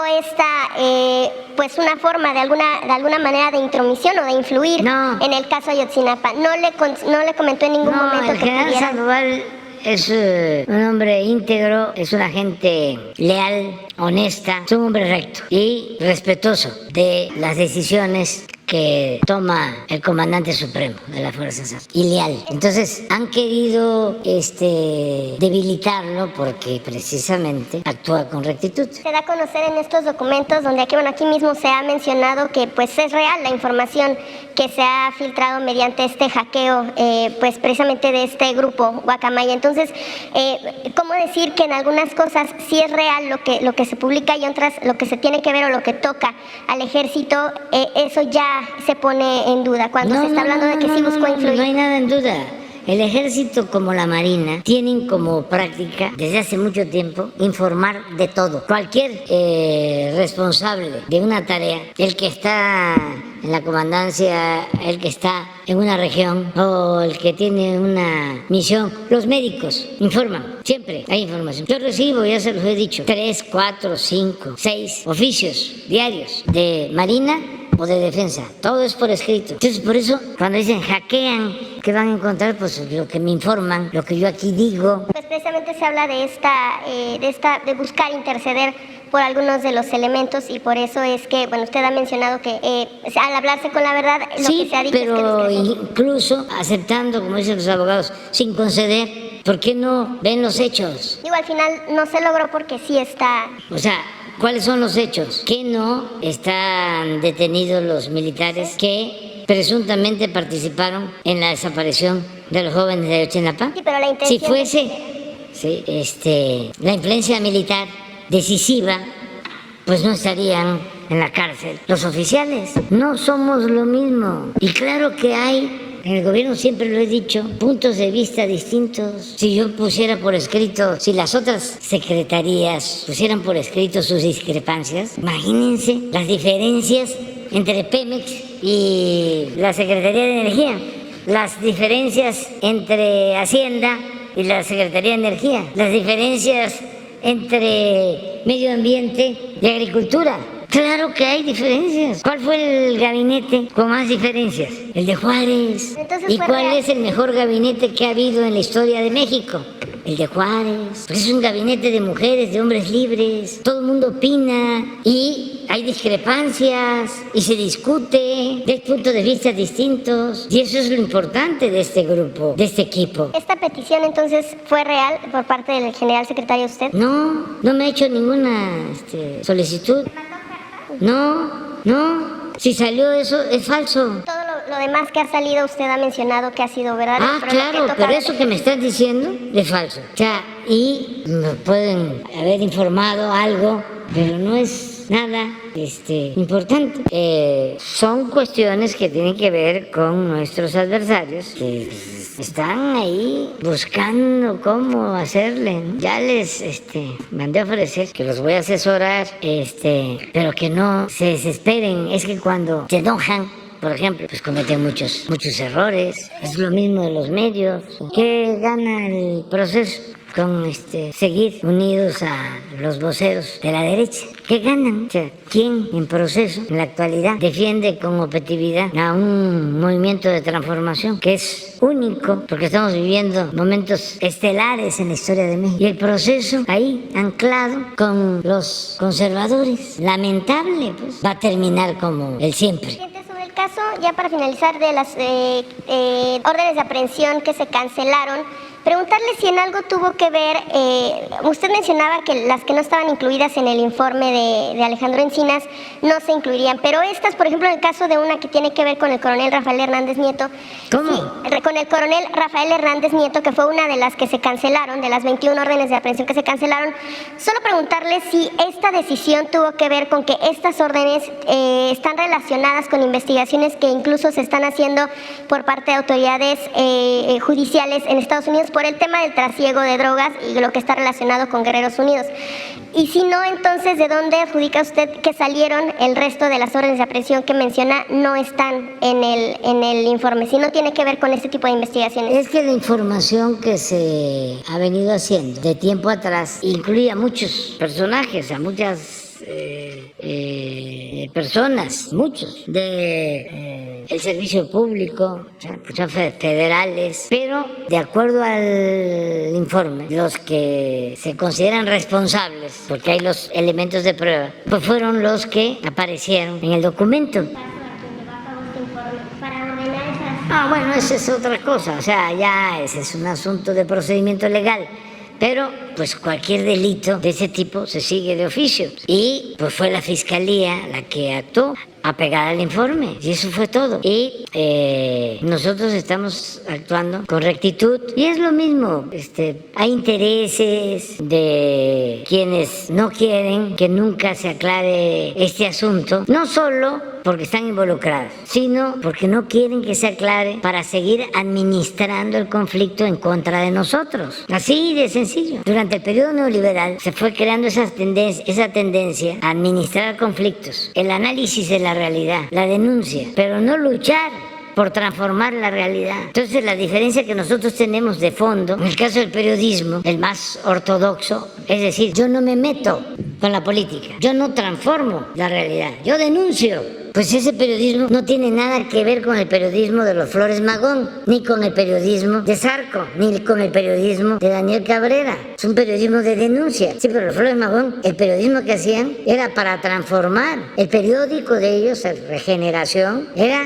pues una forma de alguna manera de intromisión o de influir en el caso Ayotzinapa. No le comentó en ningún momento el general Sandoval es un hombre íntegro, es una gente leal, honesta, es un hombre recto y respetuoso de las decisiones que toma el comandante supremo de las Fuerzas Armadas, y leal. Entonces han querido debilitarlo porque precisamente actúa con rectitud. Se da a conocer en estos documentos donde aquí mismo se ha mencionado que pues es real la información que se ha filtrado mediante este hackeo, pues precisamente de este grupo Guacamaya. Entonces, ¿cómo decir que en algunas cosas sí es real lo que se publica y otras lo que se tiene que ver o lo que toca al ejército, eso ya se pone en duda cuando se está hablando de que sí buscó influir? No hay nada en duda. El ejército como la marina tienen como práctica desde hace mucho tiempo informar de todo. Cualquier responsable de una tarea, el que está en la comandancia, el que está en una región o el que tiene una misión, los médicos informan, siempre hay información. Yo recibo, ya se los he dicho, 3, 4, 5, 6 oficios diarios de marina o de defensa, todo es por escrito. Entonces, por eso, cuando dicen hackean, ¿qué van a encontrar? Pues lo que me informan, lo que yo aquí digo. Pues precisamente se habla de buscar interceder por algunos de los elementos, y por eso es que, bueno, usted ha mencionado que al hablarse con la verdad, lo que se ha dicho pero es que incluso aceptando, como dicen los abogados, sin conceder, ¿por qué no ven los hechos? digo, al final no se logró porque sí está. O sea, ¿cuáles son los hechos? Que no están detenidos los militares que presuntamente participaron en la desaparición de los jóvenes de Ayotzinapa. Sí, pero la intención... Si fuese la influencia militar decisiva, pues no estarían en la cárcel los oficiales. No somos lo mismo. Y claro que hay, en el gobierno siempre lo he dicho, puntos de vista distintos. Si yo pusiera por escrito, si las otras secretarías pusieran por escrito sus discrepancias, imagínense las diferencias entre Pemex y la Secretaría de Energía, las diferencias entre Hacienda y la Secretaría de Energía, las diferencias entre Medio Ambiente y Agricultura. Claro que hay diferencias. ¿Cuál fue el gabinete con más diferencias? El de Juárez. Entonces, ¿Y cuál es el mejor gabinete que ha habido en la historia de México? El de Juárez. Pues es un gabinete de mujeres, de hombres libres. Todo el mundo opina y hay discrepancias y se discute de puntos de vista distintos. Y eso es lo importante de este grupo, de este equipo. ¿Esta petición entonces fue real por parte del general secretario usted? No me ha hecho ninguna solicitud. No. Si salió eso, es falso. Todo lo demás que ha salido usted ha mencionado que ha sido verdad. Claro, pero eso que me estás diciendo es falso. O sea, y me pueden haber informado algo, pero no es nada importante. Son cuestiones que tienen que ver con nuestros adversarios, que están ahí buscando cómo hacerle. Ya les mandé a ofrecer que los voy a asesorar, pero que no se desesperen. Es que cuando se enojan, por ejemplo, pues cometen muchos errores. Es lo mismo de los medios. ¿Qué gana el proceso con seguir unidos a los voceros de la derecha? ¿Qué ganan? O sea, ¿quién en proceso, en la actualidad, defiende con objetividad a un movimiento de transformación que es único? Porque estamos viviendo momentos estelares en la historia de México. Y el proceso ahí, anclado con los conservadores, lamentable, pues, va a terminar como el siempre. Sobre el caso, ya para finalizar, de las órdenes de aprehensión que se cancelaron, preguntarle si en algo tuvo que ver, usted mencionaba que las que no estaban incluidas en el informe de Alejandro Encinas no se incluirían, pero estas, por ejemplo, en el caso de una que tiene que ver con el coronel Rafael Hernández Nieto. ¿Cómo? Sí, con el coronel Rafael Hernández Nieto, que fue una de las que se cancelaron, de las 21 órdenes de aprehensión que se cancelaron. Solo preguntarle si esta decisión tuvo que ver con que estas órdenes están relacionadas con investigaciones que incluso se están haciendo por parte de autoridades judiciales en Estados Unidos por el tema del trasiego de drogas y lo que está relacionado con Guerreros Unidos. Y si no, entonces, ¿de dónde adjudica usted que salieron el resto de las órdenes de aprehensión que menciona no están en el informe? Si no tiene que ver con este tipo de investigaciones. Es que la información que se ha venido haciendo de tiempo atrás incluye a muchos personajes, a muchas personas, muchos el servicio público, o sea, federales, pero de acuerdo al informe, los que se consideran responsables, porque hay los elementos de prueba, pues fueron los que aparecieron en el documento. No, bueno, esa es otra cosa, o sea, ya ese es un asunto de procedimiento legal. Pero, pues cualquier delito de ese tipo se sigue de oficio. Y pues fue la fiscalía la que actuó apegada al informe. Y eso fue todo. Y nosotros estamos actuando con rectitud. Y es lo mismo. Hay intereses de quienes no quieren que nunca se aclare este asunto. No solo porque están involucrados, sino porque no quieren que se aclare para seguir administrando el conflicto en contra de nosotros. Así de sencillo. Durante el periodo neoliberal se fue creando esa tendencia a administrar conflictos, el análisis de la realidad, la denuncia, pero no luchar por transformar la realidad. Entonces la diferencia que nosotros tenemos de fondo, en el caso del periodismo, el más ortodoxo, es decir, yo no me meto con la política, yo no transformo la realidad, yo denuncio. Pues ese periodismo no tiene nada que ver con el periodismo de los Flores Magón, ni con el periodismo de Zarco, ni con el periodismo de Daniel Cabrera. Es un periodismo de denuncia. Sí, pero los Flores Magón, el periodismo que hacían era para transformar. El periódico de ellos, Regeneración, era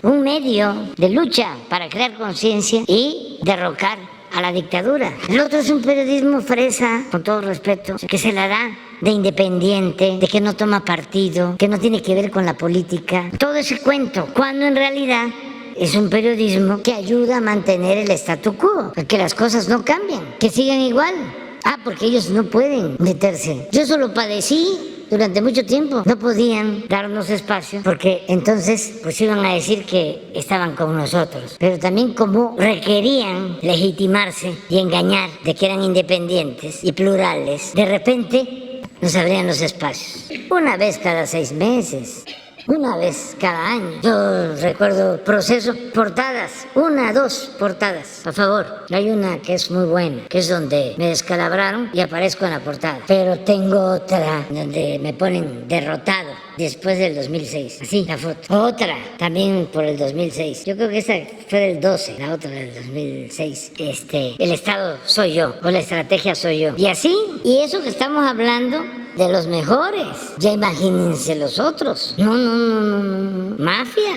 un medio de lucha para crear conciencia y derrocar a la dictadura. El otro es un periodismo fresa, con todo respeto, que se la da de independiente, de que no toma partido, que no tiene que ver con la política. Todo ese cuento, cuando en realidad es un periodismo que ayuda a mantener el statu quo, a que las cosas no cambien, que sigan igual. Porque ellos no pueden meterse. Yo solo padecí. Durante mucho tiempo no podían darnos espacio porque entonces pues iban a decir que estaban con nosotros. Pero también como requerían legitimarse y engañar de que eran independientes y plurales, de repente nos abrían los espacios. Una vez cada 6 meses. Una vez cada año. Yo recuerdo Proceso, portadas, 1, 2 portadas, por favor. Hay una que es muy buena, que es donde me descalabraron y aparezco en la portada. Pero tengo otra donde me ponen derrotado después del 2006. Así, la foto. Otra, también por el 2006. Yo creo que esa fue del 12, la otra del 2006. El Estado soy yo, o la estrategia soy yo. Y así, y eso que estamos hablando de los mejores. Ya imagínense los otros. No. Mafia,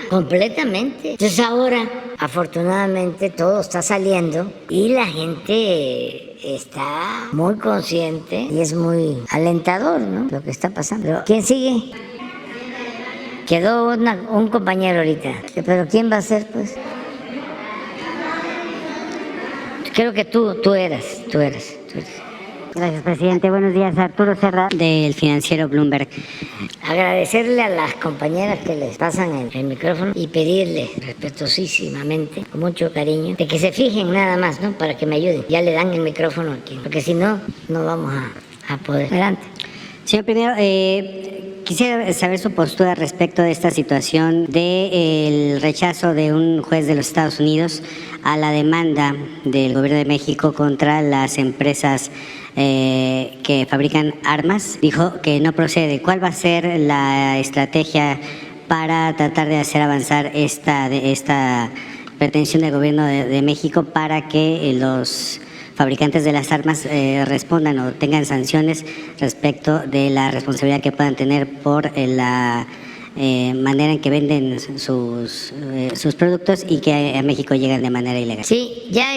completamente. Entonces ahora, afortunadamente, todo está saliendo y la gente está muy consciente y es muy alentador, ¿no? Lo que está pasando. Pero, ¿quién sigue? Quedó un compañero ahorita. ¿Pero quién va a ser, pues? Creo que tú eras. Gracias, presidente. Buenos días, Arturo Serra, del financiero Bloomberg. Agradecerle a las compañeras que les pasan el micrófono y pedirles respetuosísimamente, con mucho cariño, de que se fijen nada más, ¿no? Para que me ayuden. Ya le dan el micrófono aquí, porque si no, no vamos a poder. Adelante. Señor primero, quisiera saber su postura respecto de esta situación del rechazo de un juez de los Estados Unidos a la demanda del gobierno de México contra las empresas que fabrican armas. Dijo que no procede. ¿Cuál va a ser la estrategia para tratar de hacer avanzar esta pretensión del gobierno de México para que los fabricantes de las armas respondan o tengan sanciones respecto de la responsabilidad que puedan tener por la manera en que venden sus productos y que a México llegan de manera ilegal? Sí, ya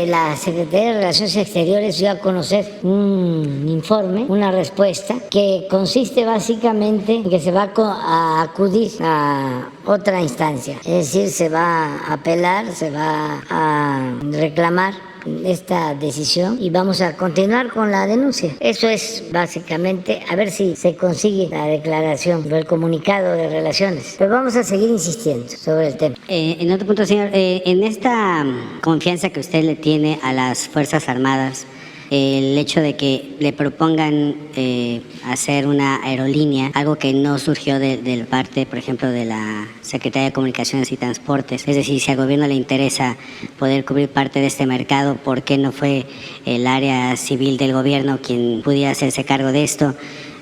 la Secretaría de Relaciones Exteriores dio a conocer un informe, una respuesta que consiste básicamente en que se va a acudir a otra instancia, es decir, se va a apelar, se va a reclamar esta decisión y vamos a continuar con la denuncia. Eso es básicamente, a ver si se consigue la declaración o el comunicado de relaciones. Pero vamos a seguir insistiendo sobre el tema. En otro punto, señor, en esta confianza que usted le tiene a las Fuerzas Armadas, el hecho de que le propongan hacer una aerolínea, algo que no surgió de parte, por ejemplo, de la Secretaría de Comunicaciones y Transportes, es decir, si al gobierno le interesa poder cubrir parte de este mercado, ¿por qué no fue el área civil del gobierno quien pudiera hacerse cargo de esto?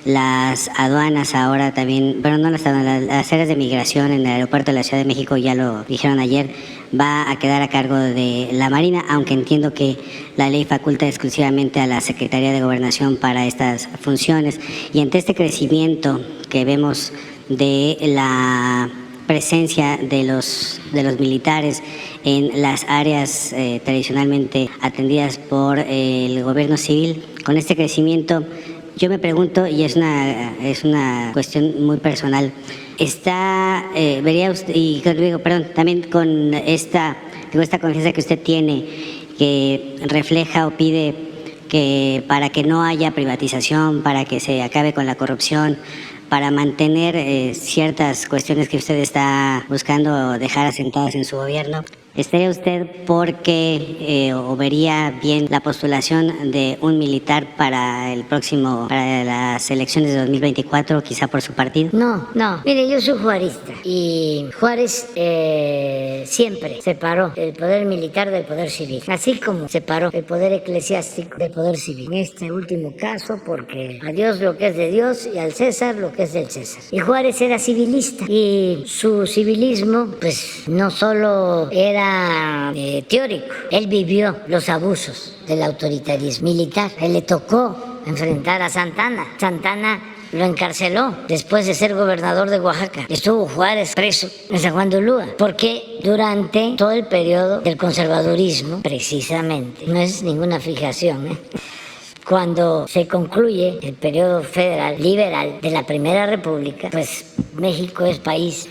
Las aduanas ahora también, bueno, no las aduanas, las áreas de migración en el aeropuerto de la Ciudad de México, ya lo dijeron ayer, va a quedar a cargo de la Marina, aunque entiendo que la ley faculta exclusivamente a la Secretaría de Gobernación para estas funciones. Y ante este crecimiento que vemos de la presencia de los militares en las áreas tradicionalmente atendidas por el gobierno civil. Con este crecimiento, yo me pregunto, y es una cuestión muy personal, vería usted, y perdón, también con esta confianza que usted tiene, que refleja o pide que para que no haya privatización, para que se acabe con la corrupción, para mantener ciertas cuestiones que usted está buscando dejar asentadas en su gobierno, ¿estaría usted porque o vería bien la postulación de un militar para las elecciones de 2024, quizá por su partido? No, mire, yo soy juarista y Juárez siempre separó el poder militar del poder civil, así como separó el poder eclesiástico del poder civil. En este último caso, porque a Dios lo que es de Dios y al César lo que es del César. Y Juárez era civilista y su civilismo pues no solo era teórico, él vivió los abusos del autoritarismo militar. Él le tocó enfrentar a Santana. Santana lo encarceló después de ser gobernador de Oaxaca. Estuvo Juárez preso en San Juan de Ulúa, porque durante todo el periodo del conservadurismo, precisamente, no es ninguna fijación, cuando se concluye el periodo federal liberal de la Primera República, pues México es país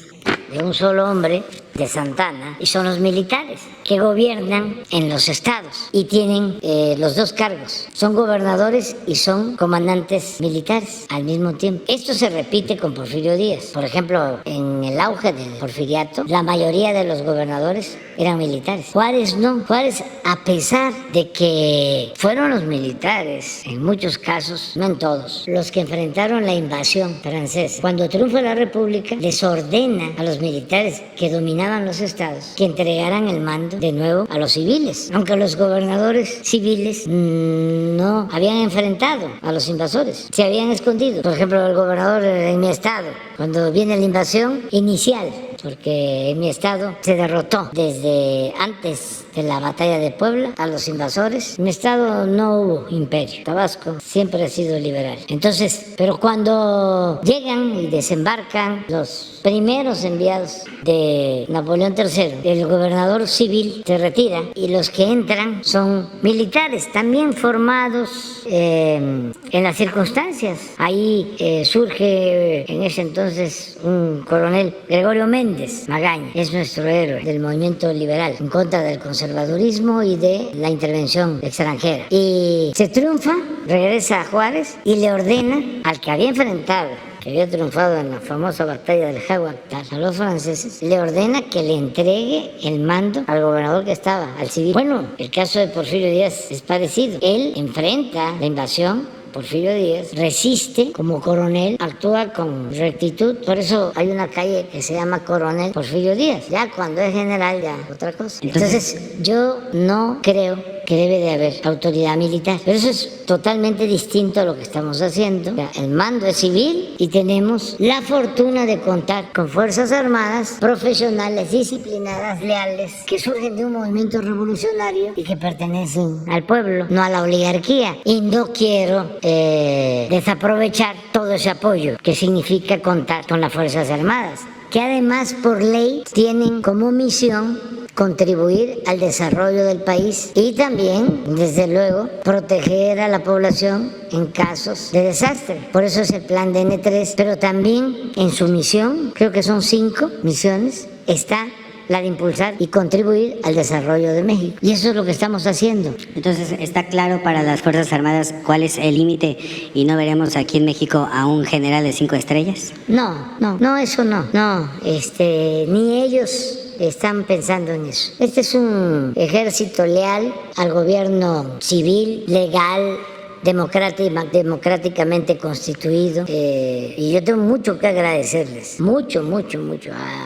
de un solo hombre, de Santana, y son los militares que gobiernan en los estados y tienen los dos cargos, son gobernadores y son comandantes militares al mismo tiempo. Esto se repite con Porfirio Díaz. Por ejemplo, en el auge del porfiriato, la mayoría de los gobernadores eran militares. Juárez no. Juárez, a pesar de que fueron los militares, en muchos casos, no en todos, los que enfrentaron la invasión francesa, cuando triunfa la República, les ordena a los militares que dominaban los estados que entregaran el mando de nuevo a los civiles, aunque los gobernadores civiles no habían enfrentado a los invasores, se habían escondido. Por ejemplo, el gobernador en mi estado, cuando viene la invasión inicial, porque en mi estado se derrotó desde antes de la batalla de Puebla a los invasores. En mi estado no hubo imperio. Tabasco siempre ha sido liberal. Entonces, pero cuando llegan y desembarcan los primeros enviados de Napoleón III, el gobernador civil se retira y los que entran son militares, también formados en las circunstancias. Ahí surge en ese entonces un coronel, Gregorio Méndez Magaña, es nuestro héroe del movimiento liberal en contra del conservadurismo y de la intervención extranjera. Y se triunfa, regresa a Juárez y le ordena al que había enfrentado, que había triunfado en la famosa batalla del Jaguartal, a los franceses, le ordena que le entregue el mando al gobernador que estaba, al civil. Bueno, el caso de Porfirio Díaz es parecido. Él enfrenta la invasión, Porfirio Díaz resiste como coronel, actúa con rectitud, por eso hay una calle que se llama Coronel Porfirio Díaz. Ya cuando es general, ya otra cosa. Entonces, yo no creo que debe de haber autoridad militar, pero eso es totalmente distinto a lo que estamos haciendo. El mando es civil y tenemos la fortuna de contar con fuerzas armadas profesionales, disciplinadas, leales, que surgen de un movimiento revolucionario y que pertenecen al pueblo, no a la oligarquía. Y no quiero desaprovechar todo ese apoyo que significa contar con las Fuerzas Armadas, que además por ley tienen como misión contribuir al desarrollo del país y también, desde luego, proteger a la población en casos de desastre. Por eso es el plan de N3, pero también en su misión, creo que son 5 misiones, está la de impulsar y contribuir al desarrollo de México. Y eso es lo que estamos haciendo. Entonces, ¿está claro para las Fuerzas Armadas cuál es el límite y no veremos aquí en México a un general de 5 estrellas? No, eso no. Ni ellos están pensando en eso. Este es un ejército leal al gobierno civil, legal, democráticamente constituido, y yo tengo mucho que agradecerles, mucho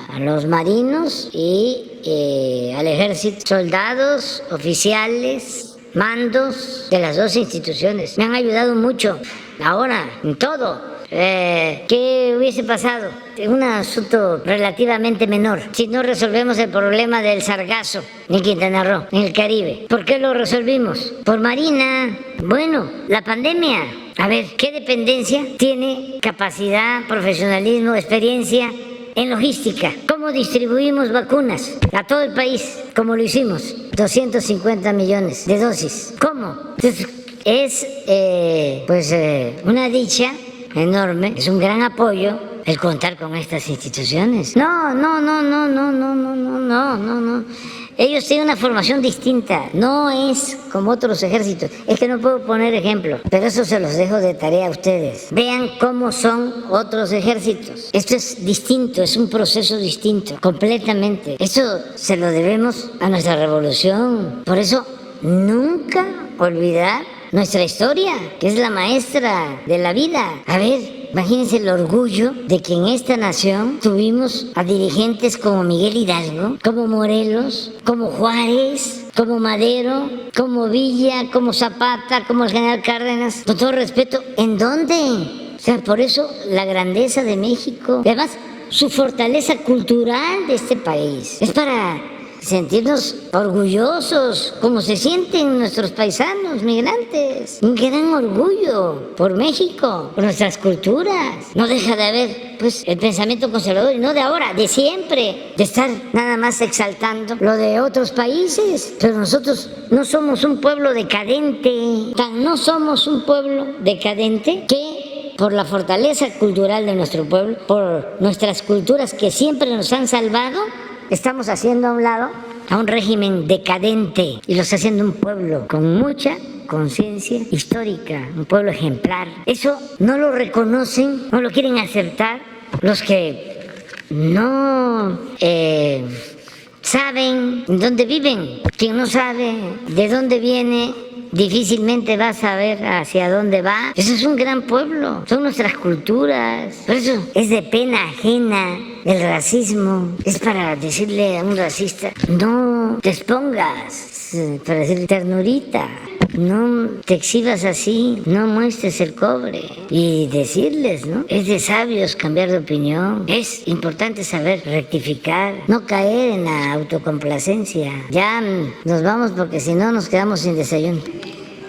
a los marinos y al ejército, soldados, oficiales, mandos de las dos instituciones. Me han ayudado mucho ahora en todo. ¿Qué hubiese pasado? Un asunto relativamente menor si no resolvemos el problema del sargazo en Quintana Roo, en el Caribe. ¿Por qué lo resolvimos? Por Marina. Bueno, la pandemia. A ver, ¿qué dependencia tiene capacidad, profesionalismo, experiencia en logística. ¿Cómo distribuimos vacunas a todo el país? Como lo hicimos, 250 millones de dosis. ¿Cómo? Entonces, es una dicha enorme, es un gran apoyo el contar con estas instituciones. No. Ellos tienen una formación distinta, no es como otros ejércitos. Es que no puedo poner ejemplo, pero eso se los dejo de tarea a ustedes. Vean cómo son otros ejércitos. Esto es distinto, es un proceso distinto, completamente. Eso se lo debemos a nuestra revolución. Por eso, nunca olvidar nuestra historia, que es la maestra de la vida. A ver, imagínense el orgullo de que en esta nación tuvimos a dirigentes como Miguel Hidalgo, como Morelos, como Juárez, como Madero, como Villa, como Zapata, como el general Cárdenas. Con todo respeto, ¿en dónde? O sea, por eso la grandeza de México, y además su fortaleza cultural de este país, es para sentirnos orgullosos, como se sienten nuestros paisanos migrantes. Un gran orgullo por México, por nuestras culturas. No deja de haber, pues, el pensamiento conservador, y no de ahora, de siempre, de estar nada más exaltando lo de otros países. Pero nosotros no somos un pueblo decadente, no somos un pueblo decadente que, por la fortaleza cultural de nuestro pueblo, por nuestras culturas que siempre nos han salvado, estamos haciendo a un lado a un régimen decadente y lo está haciendo un pueblo con mucha conciencia histórica, un pueblo ejemplar. Eso no lo reconocen, no lo quieren aceptar los que no saben dónde viven. Quien no sabe de dónde viene, difícilmente va a saber hacia dónde va. Eso es un gran pueblo, son nuestras culturas. Por eso es de pena ajena el racismo. Es para decirle a un racista, no te expongas, para decirle ternurita, no te exhibas así, no muestres el cobre. Y decirles, ¿no? Es de sabios cambiar de opinión. Es importante saber rectificar, no caer en la autocomplacencia. Ya nos vamos porque si no nos quedamos sin desayuno.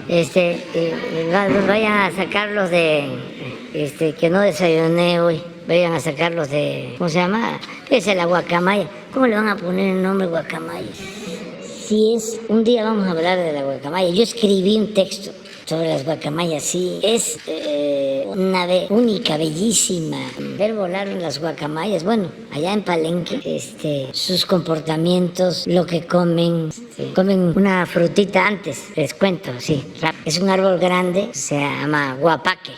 Vayan a sacarlos de, que no desayuné hoy. Vayan a sacarlos de, ¿cómo se llama? Es la guacamaya. ¿Cómo le van a poner el nombre guacamaya? Si es, un día vamos a hablar de la guacamaya. Yo escribí un texto sobre las guacamayas, sí. Es una ave única, bellísima. Ver volar las guacamayas. Bueno, allá en Palenque, sus comportamientos, lo que comen. Comen una frutita antes, les cuento, sí. Es un árbol grande, se llama guapaque.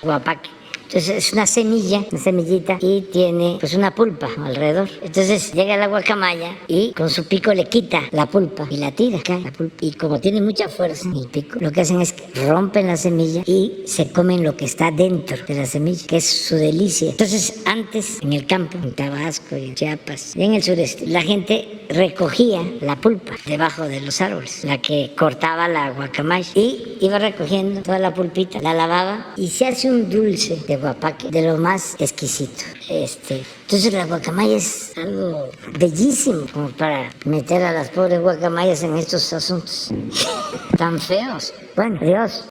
Entonces es una semillita, y tiene pues una pulpa alrededor. Entonces llega la guacamaya y con su pico le quita la pulpa y la tira acá, la pulpa. Y como tiene mucha fuerza el pico, lo que hacen es que rompen la semilla y se comen lo que está dentro de la semilla, que es su delicia. Entonces antes en el campo, en Tabasco y en Chiapas y en el sureste, la gente recogía la pulpa debajo de los árboles, la que cortaba la guacamaya, y iba recogiendo toda la pulpita, la lavaba y se hace un dulce de guapaque de lo más exquisito. Entonces la guacamaya es algo bellísimo como para meter a las pobres guacamayas en estos asuntos tan feos. Bueno, adiós.